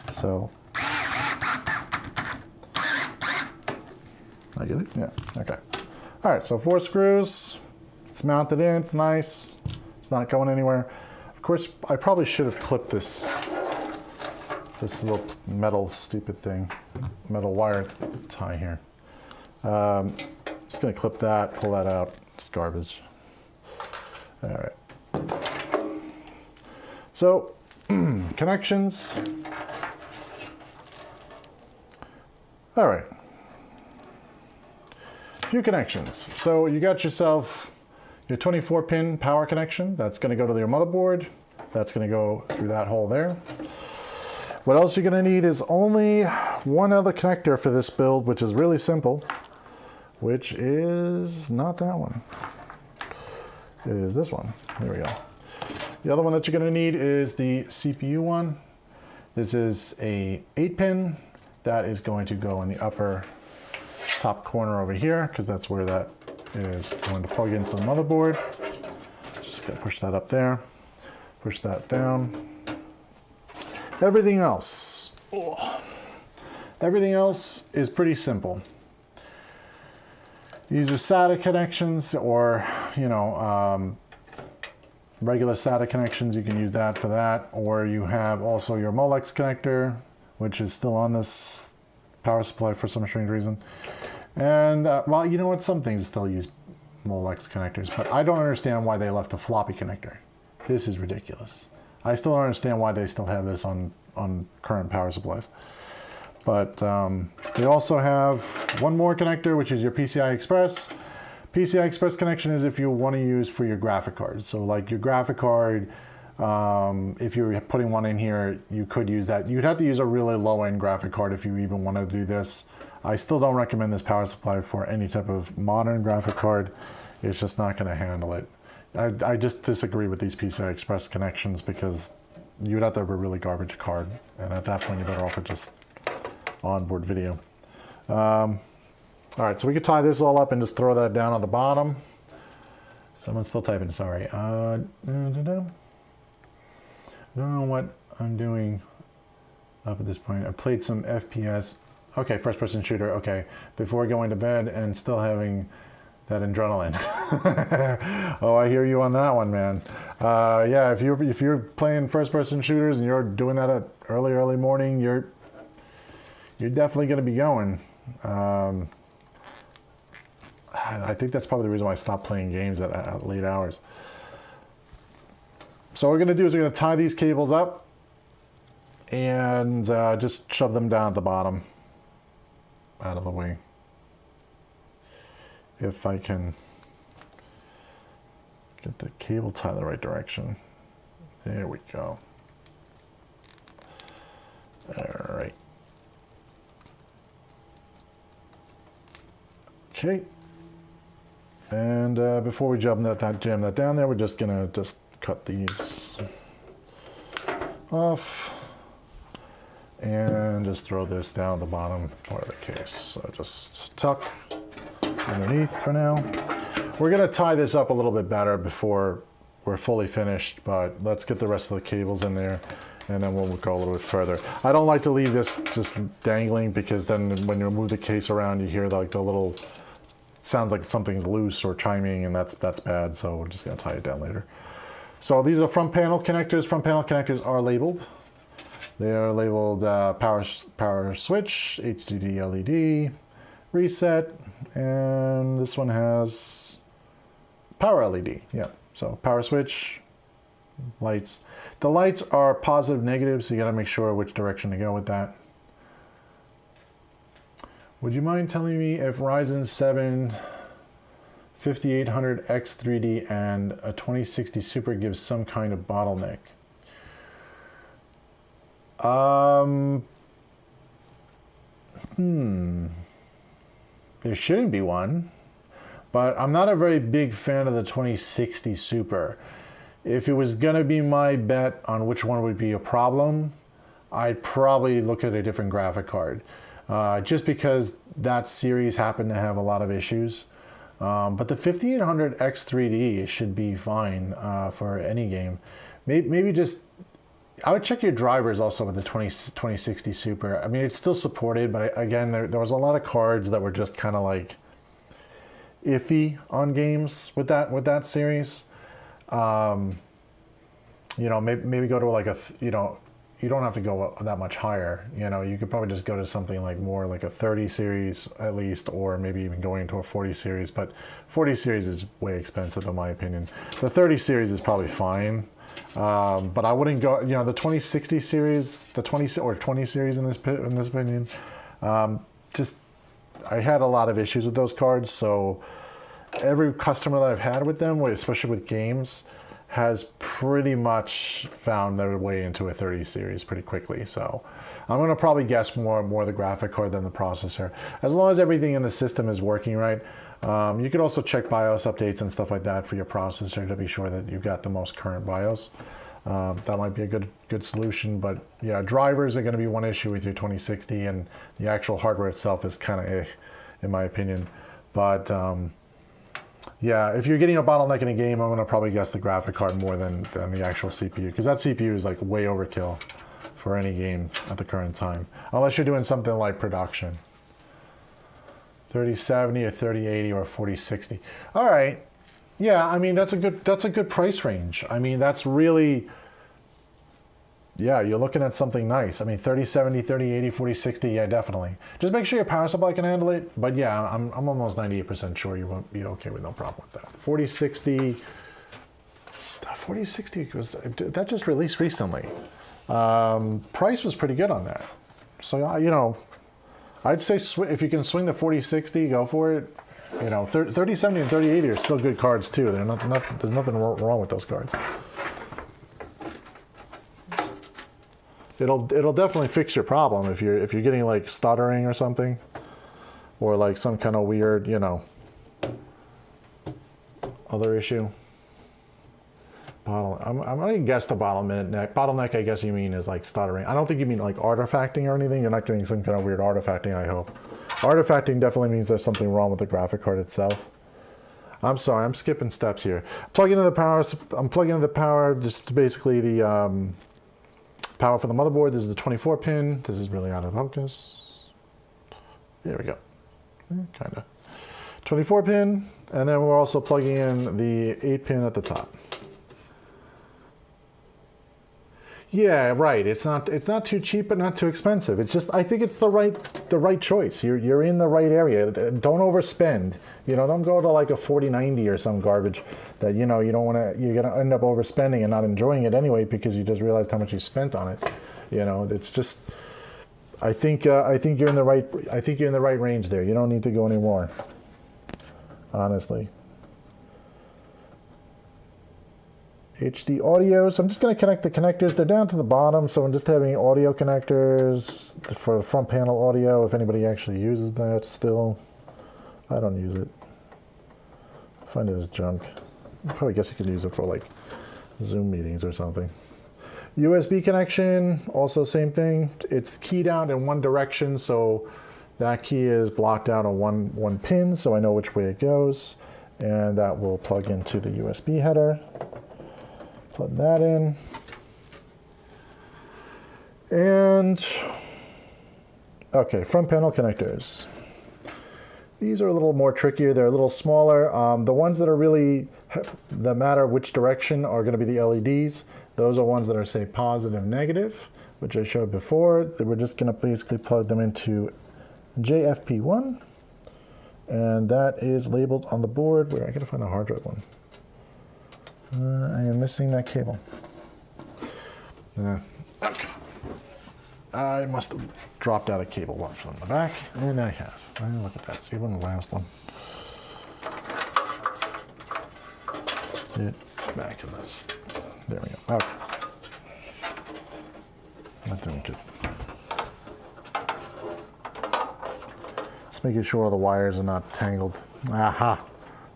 S3: So. I get it? Yeah, okay. All right, so 4 screws. It's mounted in, it's nice. It's not going anywhere. course, I probably should have clipped this little metal stupid thing, metal wire tie here. Just gonna clip that, pull that out. It's garbage. All right. So, connections. All right. Few connections. So you got yourself your 24-pin power connection. That's going to go to your motherboard. That's going to go through that hole there. What else you're going to need is only one other connector for this build, which is really simple, which is not that one. It is this one. There we go. The other one that you're going to need is the CPU one. This is a 8-pin that is going to go in the upper top corner over here, because that's where that is going to plug into the motherboard. Just gonna push that up there, push that down. Everything else is pretty simple. These are SATA connections, or regular SATA connections. You can use that for that, or you have also your Molex connector, which is still on this power supply for some strange reason. And, well, you know what? Some things still use Molex connectors, but I don't understand why they left a floppy connector. This is ridiculous. I still don't understand why they still have this on current power supplies. But they also have one more connector, which is your PCI Express. PCI Express connection is if you want to use for your graphic card. So like your graphic card, if you're putting one in here, you could use that. You'd have to use a really low-end graphic card if you even want to do this. I still don't recommend this power supply for any type of modern graphic card. It's just not going to handle it. I just disagree with these PCI Express connections, because you'd have to have a really garbage card, and at that point you're better off with just onboard video. All right, so we could tie this all up and just throw that down on the bottom. Someone's still typing, sorry. I don't know what I'm doing up at this point. I played some FPS. Okay, first person shooter, okay. Before going to bed and still having that adrenaline. Oh, I hear you on that one, man. Yeah, if you're playing first person shooters and you're doing that at early morning, you're definitely gonna be going. I think that's probably the reason why I stopped playing games at late hours. So what we're gonna do is we're gonna tie these cables up and just shove them down at the bottom, out of the way. If I can get the cable tied the right direction. There we go. All right. Okay. And before we jam that down there, we're just gonna cut these off and just throw this down at the bottom part of the case. So just tuck underneath for now. We're gonna tie this up a little bit better before we're fully finished, but let's get the rest of the cables in there and then we'll go a little bit further. I don't like to leave this just dangling, because then when you move the case around, you hear like the little, sounds like something's loose or chiming, and that's bad, so we're just gonna tie it down later. So these are front panel connectors. Front panel connectors are labeled. They are labeled power switch, HDD LED, reset, and this one has power LED. Yeah, so power switch, lights. The lights are positive, negative, so you gotta make sure which direction to go with that. Would you mind telling me if Ryzen 7 5800X3D and a 2060 Super gives some kind of bottleneck? There shouldn't be one, but I'm not a very big fan of the 2060 Super. If it was gonna be my bet on which one would be a problem, I'd probably look at a different graphic card. Just because that series happened to have a lot of issues. But the 5800X3D should be fine for any game. Maybe just, I would check your drivers also with the 2060 Super. I mean, it's still supported, but again, there was a lot of cards that were just kind of like iffy on games with that series. you know, maybe go to like a, you know, you don't have to go that much higher. You know, you could probably just go to something like more like a 30 series at least, or maybe even going into a 40 series. But 40 series is way expensive in my opinion. The 30 series is probably fine, but I wouldn't go. You know, the 2060 series, the 20 series in this opinion, just I had a lot of issues with those cards. So every customer that I've had with them, especially with games, has pretty much found their way into a 30 series pretty quickly. So I'm going to probably guess more the graphic card than the processor, as long as everything in the system is working right. You could also check BIOS updates and stuff like that for your processor to be sure that you've got the most current BIOS. That might be a good solution. But yeah, drivers are going to be one issue with your 2060, and the actual hardware itself is kind of in my opinion. But yeah, if you're getting a bottleneck in a game, I'm going to probably guess the graphic card more than the actual CPU, because that CPU is like way overkill for any game at the current time, unless you're doing something like production. 3070 or 3080 or 4060. All right, yeah, I mean that's a good price range. I mean that's really, yeah, you're looking at something nice. I mean 3070, 3080, 4060, yeah, definitely. Just make sure your power supply can handle it. But yeah, I'm almost 98% sure you won't be okay with no problem with that. 4060 was that just released recently. Price was pretty good on that. So you know, I'd say if you can swing the 4060, go for it. You know, 3070 and 3080 are still good cards too. There's nothing wrong with those cards. It'll definitely fix your problem if you're getting like stuttering or something, or like some kind of weird, you know, other issue. I'm gonna guess the bottleneck. Bottleneck, I guess you mean is like stuttering. I don't think you mean like artifacting or anything. You're not getting some kind of weird artifacting, I hope. Artifacting definitely means there's something wrong with the graphic card itself. I'm sorry, I'm skipping steps here. Plug into the power. I'm plugging into the power. Just basically the power for the motherboard. This is the 24 pin. This is really out of focus. There we go. Kind of. 24 pin, and then we're also plugging in the 8 pin at the top. Yeah, right. It's not too cheap, but not too expensive. It's just, I think it's the right choice. You're in the right area. Don't overspend. You know, don't go to like a 4090 or some garbage that you know you don't want to. You're gonna end up overspending and not enjoying it anyway because you just realized how much you spent on it. You know, it's just. I think you're in the right. I think you're in the right range there. You don't need to go any more. Honestly. HD audio, so I'm just going to connect the connectors. They're down to the bottom, so I'm just having audio connectors for front panel audio, if anybody actually uses that still. I don't use it. I find it as junk. I probably guess you could use it for like Zoom meetings or something. USB connection, also same thing. It's keyed out in one direction, so that key is blocked out on one pin, so I know which way it goes, and that will plug into the USB header. Plug that in. And, okay, front panel connectors. These are a little more trickier. They're a little smaller. The ones that are really, that matter which direction are going to be the LEDs. Those are ones that are, say, positive, negative, which I showed before. We're just going to basically plug them into JFP1. And that is labeled on the board. Where I got to find the hard drive one. I am missing that cable. Okay. I must have dropped out a cable one from the back, and I have. Look at that. See one, the last one. Get back in this. There we go. Okay. Not doing good. Just making sure all the wires are not tangled. Aha!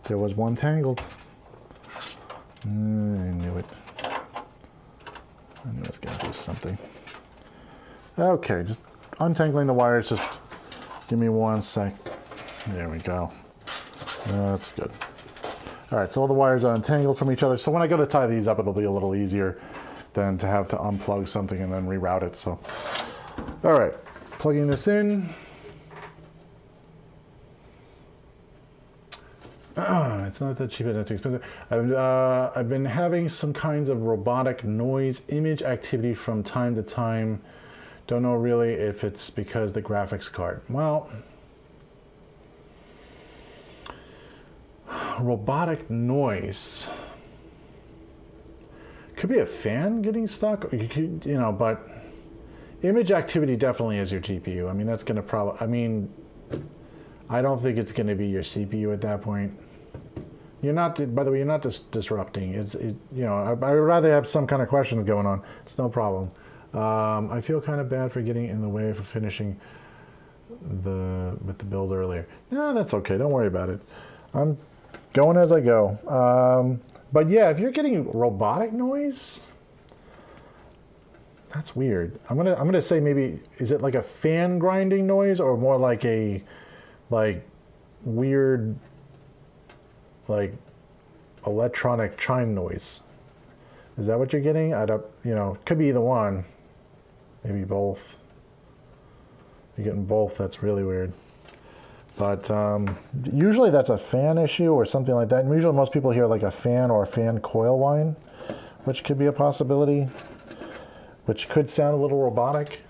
S3: There was one tangled. I knew it. I knew I was going to do something. Okay, just untangling the wires. Just give me 1 sec. There we go. That's good. All right, so all the wires are untangled from each other. So when I go to tie these up, it'll be a little easier than to have to unplug something and then reroute it. So, all right, plugging this in. it's not that cheap, it's not too expensive. I've been having some kinds of robotic noise image activity from time to time. Don't know really if it's because the graphics card. Well, robotic noise could be a fan getting stuck, or you could, you know, but image activity definitely is your GPU. I mean, that's going to probably, I mean, I don't think it's going to be your CPU at that point. You're not, by the way, you're not disrupting. You know, I would rather have some kind of questions going on. It's no problem. I feel kind of bad for getting in the way for finishing with the build earlier. No, that's okay. Don't worry about it. I'm going as I go. But yeah, if you're getting robotic noise, that's weird. I'm gonna say maybe, is it like a fan grinding noise or more like a weird electronic chime noise? Is that what you're getting? I don't, you know, could be either one. Maybe both. You're getting both, that's really weird. But usually that's a fan issue or something like that. And usually most people hear like a fan or a fan coil whine, which could be a possibility, which could sound a little robotic.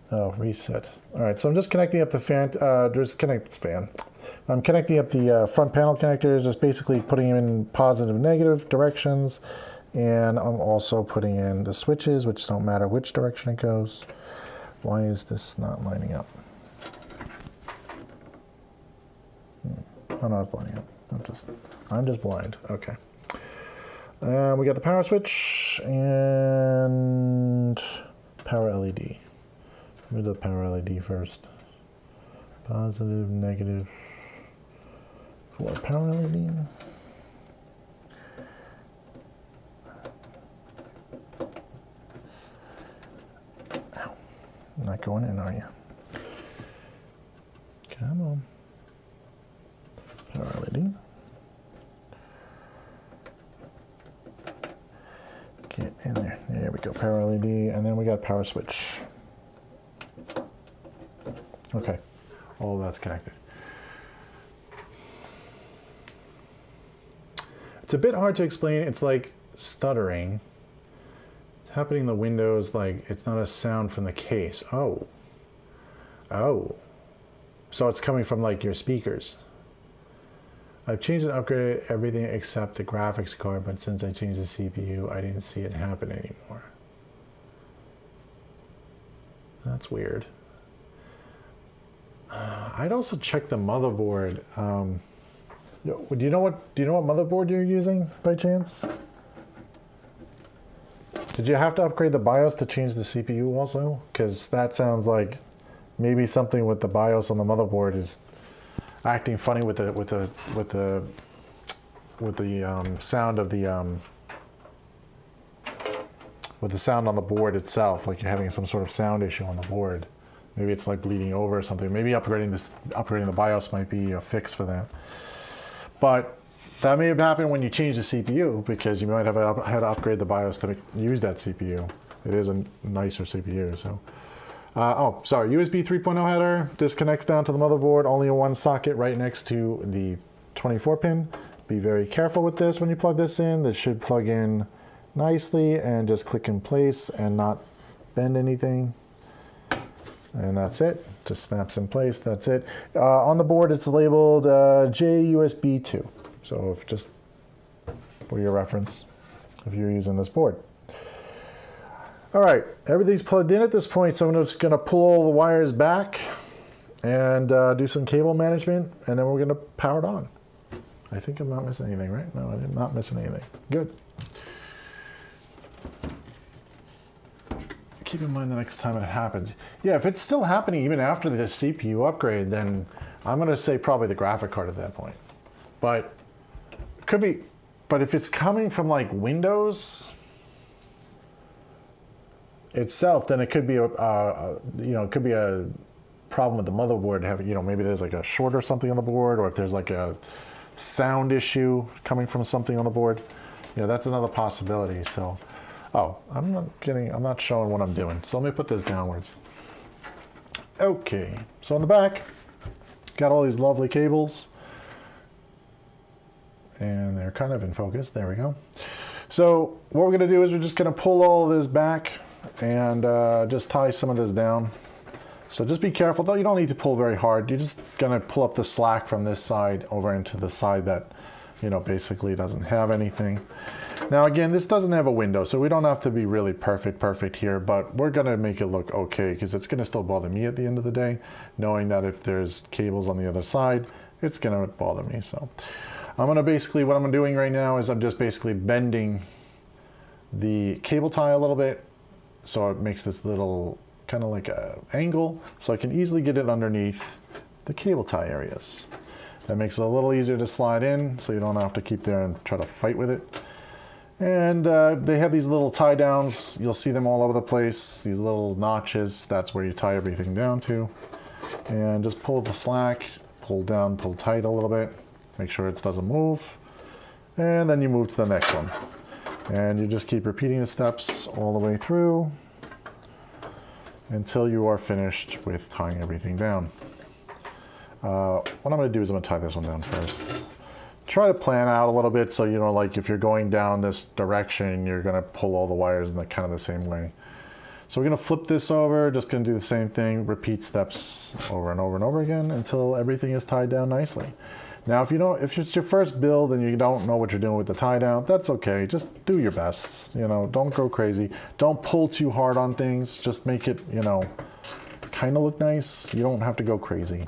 S3: Oh, reset. All right, so I'm just connecting up the fan, I'm connecting up the front panel connectors, just basically putting them in positive and negative directions. And I'm also putting in the switches, which don't matter which direction it goes. Why is this not lining up? Oh no, it's lining up. I'm just blind. Okay. We got the power switch and power LED. We'll do the power LED first. Positive, negative for power LED. Not going in, are you? Come on. Power LED. Get in there. There we go. Power LED, and then we got power switch. Okay. All of that's connected. It's a bit hard to explain. It's like stuttering. Happening in the windows, like it's not a sound from the case. Oh. So it's coming from like your speakers. I've changed and upgraded everything except the graphics card, but since I changed the CPU, I didn't see it happen anymore. That's weird. I'd also check the motherboard. Do you know what motherboard you're using by chance? Did you have to upgrade the BIOS to change the CPU also? Because that sounds like maybe something with the BIOS on the motherboard is acting funny with the sound of the sound on the board itself. Like you're having some sort of sound issue on the board. Maybe it's like bleeding over or something. Maybe upgrading the BIOS might be a fix for that. But that may have happened when you change the CPU, because you might have had to upgrade the BIOS to use that CPU. It is a nicer CPU, so. Oh, sorry, USB 3.0 header. This connects down to the motherboard, only in one socket right next to the 24 pin. Be very careful with this when you plug this in. This should plug in nicely and just click in place and not bend anything. And that's it, just snaps in place, that's it. On the board it's labeled JUSB 2. So if just for your reference, if you're using this board. All right, everything's plugged in at this point, so I'm just gonna pull all the wires back and do some cable management, and then we're gonna power it on. I think I'm not missing anything, right? No, I'm not missing anything. Good. Keep in mind the next time it happens. Yeah, if it's still happening even after the CPU upgrade, then I'm gonna say probably the graphic card at that point. But could be, but if it's coming from like Windows itself, then it could be it could be a problem with the motherboard. Maybe there's like a short or something on the board, or if there's like a sound issue coming from something on the board, that's another possibility. So, I'm not showing what I'm doing. So let me put this downwards. Okay, so on the back, got all these lovely cables. And they're kind of in focus. There we go. So what we're going to do is we're just going to pull all of this back and just tie some of this down. So just be careful, though. You don't need to pull very hard. You're just going to pull up the slack from this side over into the side that, you know, basically doesn't have anything. Now, again, this doesn't have a window, so we don't have to be really perfect here, but we're going to make it look okay because it's going to still bother me at the end of the day, knowing that if there's cables on the other side, it's going to bother me. So I'm going to basically, what I'm doing right now is I'm just basically bending the cable tie a little bit so it makes this little kind of like a angle so I can easily get it underneath the cable tie areas. That makes it a little easier to slide in so you don't have to keep there and try to fight with it. And they have these little tie downs. You'll see them all over the place. These little notches, that's where you tie everything down to. And just pull the slack, pull down, pull tight a little bit. Make sure it doesn't move. And then you move to the next one. And you just keep repeating the steps all the way through until you are finished with tying everything down. What I'm going to do is I'm going to tie this one down first. Try to plan out a little bit so you know, like if you're going down this direction, you're going to pull all the wires in the kind of the same way. So we're going to flip this over, just going to do the same thing, repeat steps over and over and over again until everything is tied down nicely. Now, if it's your first build and you don't know what you're doing with the tie down, that's okay. Just do your best. You know, don't go crazy. Don't pull too hard on things. Just make it, you know, kind of look nice. You don't have to go crazy.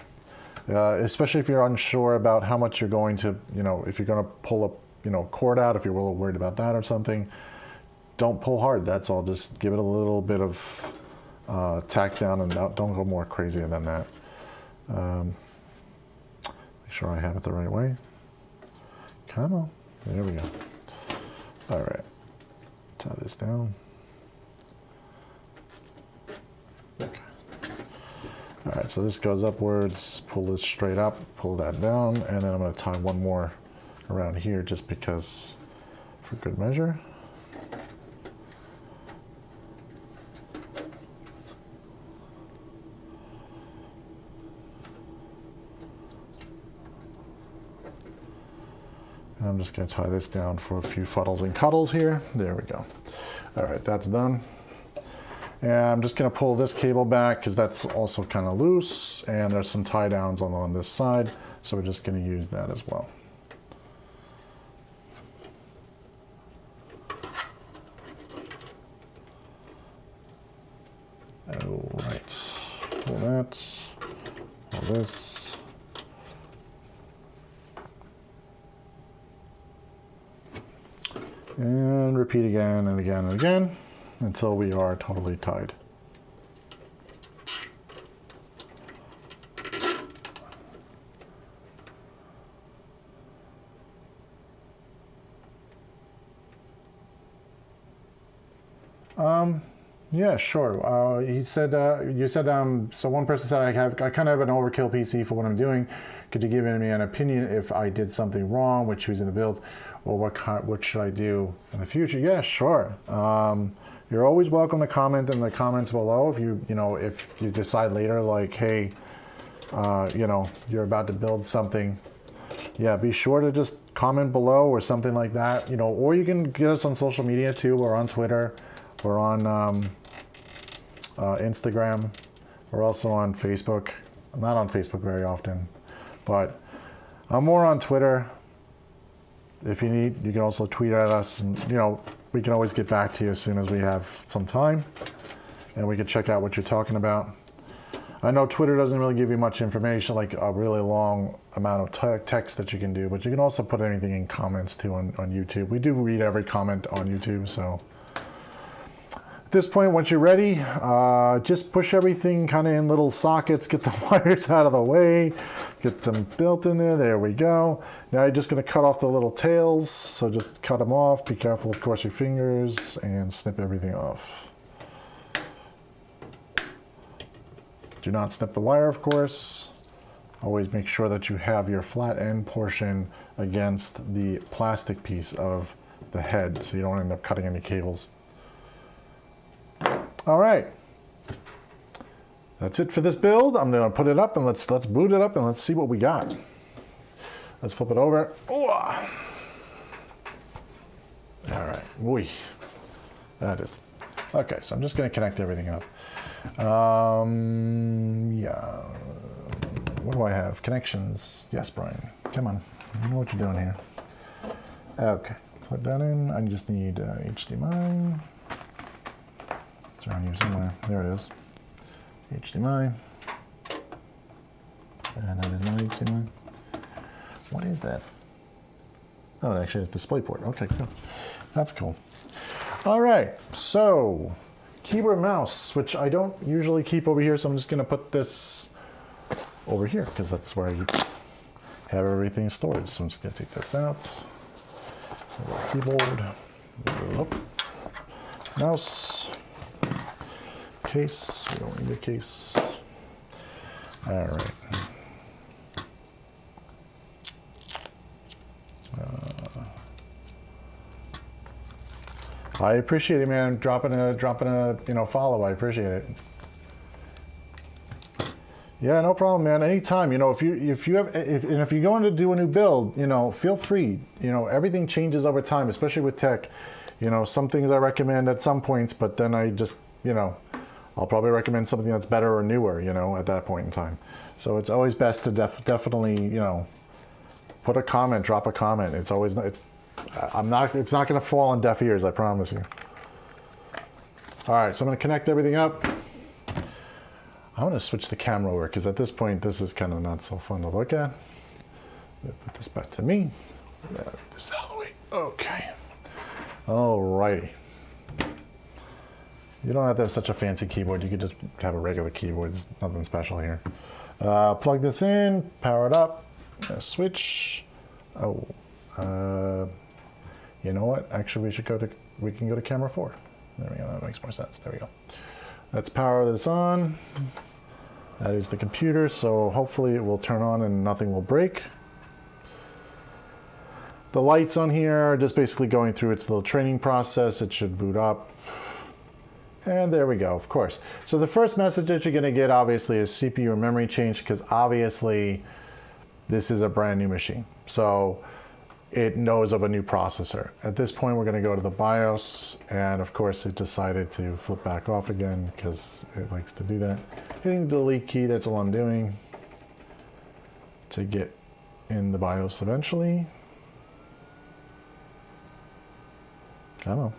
S3: Especially if you're unsure about how much you're going to, you know, if you're going to pull a, you know, cord out, if you're a little worried about that or something, don't pull hard. That's all. Just give it a little bit of tack down and don't go more crazy than that. Make sure I have it the right way. Come on. There we go. All right. Tie this down. Okay. All right, so this goes upwards, pull this straight up, pull that down, and then I'm going to tie one more around here just because, for good measure. And I'm just going to tie this down for a few fuddles and cuddles here. There we go. All right, that's done. And I'm just going to pull this cable back because that's also kind of loose, and there's some tie downs on this side, so we're just going to use that as well. All right, pull that, pull this. And repeat again and again and again until we are totally tied. Yeah, sure. He said, you said, so one person said, I kind of have an overkill PC for what I'm doing. Could you give me an opinion if I did something wrong with choosing the build, or what should I do in the future? Yeah, sure. You're always welcome to comment in the comments below if you decide later, like, hey, you're about to build something. Yeah, be sure to just comment below or something like that, or you can get us on social media too. We're on Twitter. We're on Instagram. We're also on Facebook. I'm not on Facebook very often, but I'm more on Twitter. If you need, you can also tweet at us, and we can always get back to you as soon as we have some time, and we can check out what you're talking about. I know Twitter doesn't really give you much information, like a really long amount of text that you can do, but you can also put anything in comments too on YouTube. We do read every comment on YouTube, so. At this point, once you're ready, just push everything kind of in little sockets, get the wires out of the way, get them built in there. There we go. Now you're just going to cut off the little tails, so just cut them off. Be careful, of course, your fingers, and snip everything off. Do not snip the wire, of course. Always make sure that you have your flat end portion against the plastic piece of the head, so you don't end up cutting any cables. All right, that's it for this build. I'm gonna put it up and let's boot it up and let's see what we got. Let's flip it over. Ooh. All right, wee. That is, okay, so I'm just gonna connect everything up. Yeah, what do I have? Connections, yes, Brian, come on, you know what you're doing here. Okay, plug that in. I just need HDMI. It's around here somewhere, there it is. HDMI, and that is not HDMI. What is that? Oh, it actually is DisplayPort. Okay, cool. That's cool. All right, so keyboard mouse, which I don't usually keep over here, so I'm just gonna put this over here because that's where I have everything stored. So I'm just gonna take this out. Keyboard, mouse, case, we don't need a case. All right. I appreciate it, man. Dropping a follow. I appreciate it. Yeah, no problem, man. Anytime. If you're going to do a new build, feel free. Everything changes over time, especially with tech. Some things I recommend at some points, but then I just, I'll probably recommend something that's better or newer, at that point in time. So it's always best to definitely, put a comment, drop a comment. It's not going to fall on deaf ears, I promise you. All right, so I'm going to connect everything up. I'm going to switch the camera over because at this point, this is kind of not so fun to look at. Put this back to me. This out of the way. Okay. All righty. You don't have to have such a fancy keyboard. You could just have a regular keyboard. There's nothing special here. Plug this in, power it up, switch. Oh, you know what? Actually, we can go to camera 4. There we go. That makes more sense. There we go. Let's power this on. That is the computer, so hopefully it will turn on and nothing will break. The lights on here are just basically going through its little training process. It should boot up. And there we go, of course. So the first message that you're gonna get obviously is CPU or memory change, because obviously this is a brand new machine. So it knows of a new processor. At this point, we're gonna go to the BIOS, and of course it decided to flip back off again because it likes to do that. Hitting the delete key, that's all I'm doing to get in the BIOS eventually. Come on.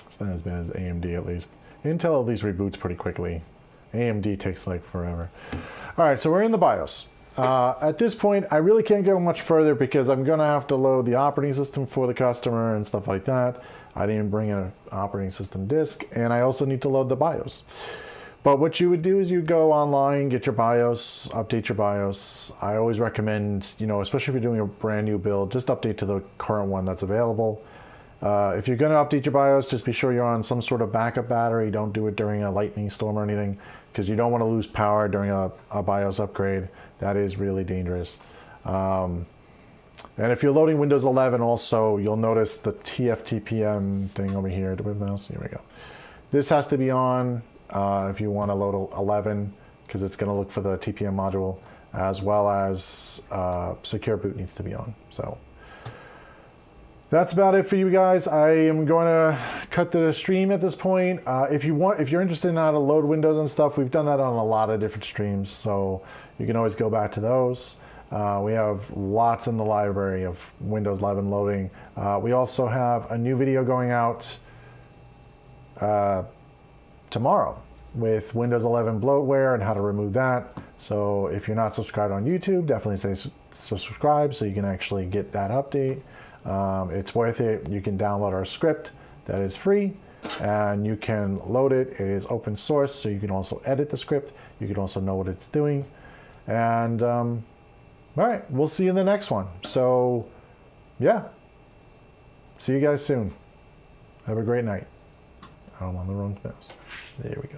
S3: It's not as bad as AMD at least. Intel at least reboots pretty quickly. AMD takes like forever. All right, so we're in the BIOS. At this point, I really can't go much further because I'm gonna have to load the operating system for the customer and stuff like that. I didn't bring an operating system disk, and I also need to load the BIOS. But what you would do is you go online, get your BIOS, update your BIOS. I always recommend, especially if you're doing a brand new build, just update to the current one that's available. If you're gonna update your BIOS, just be sure you're on some sort of backup battery. Don't do it during a lightning storm or anything, because you don't want to lose power during a BIOS upgrade. That is really dangerous. And if you're loading Windows 11 also, you'll notice the TFTPM thing over here. Do we have a mouse? Here we go. This has to be on if you want to load 11, because it's going to look for the TPM module, as well as secure boot needs to be on. So that's about it for you guys. I am going to cut the stream at this point. If you're interested in how to load Windows and stuff, we've done that on a lot of different streams, so you can always go back to those. We have lots in the library of Windows 11 loading. We also have a new video going out tomorrow with Windows 11 bloatware and how to remove that. So if you're not subscribed on YouTube, definitely say subscribe so you can actually get that update. It's worth it. You can download our script that is free, and you can load it. It is open source, so you can also edit the script. You can also know what it's doing. And all right, we'll see you in the next one. So yeah, see you guys soon. Have a great night. I'm on the wrong mouse. There we go.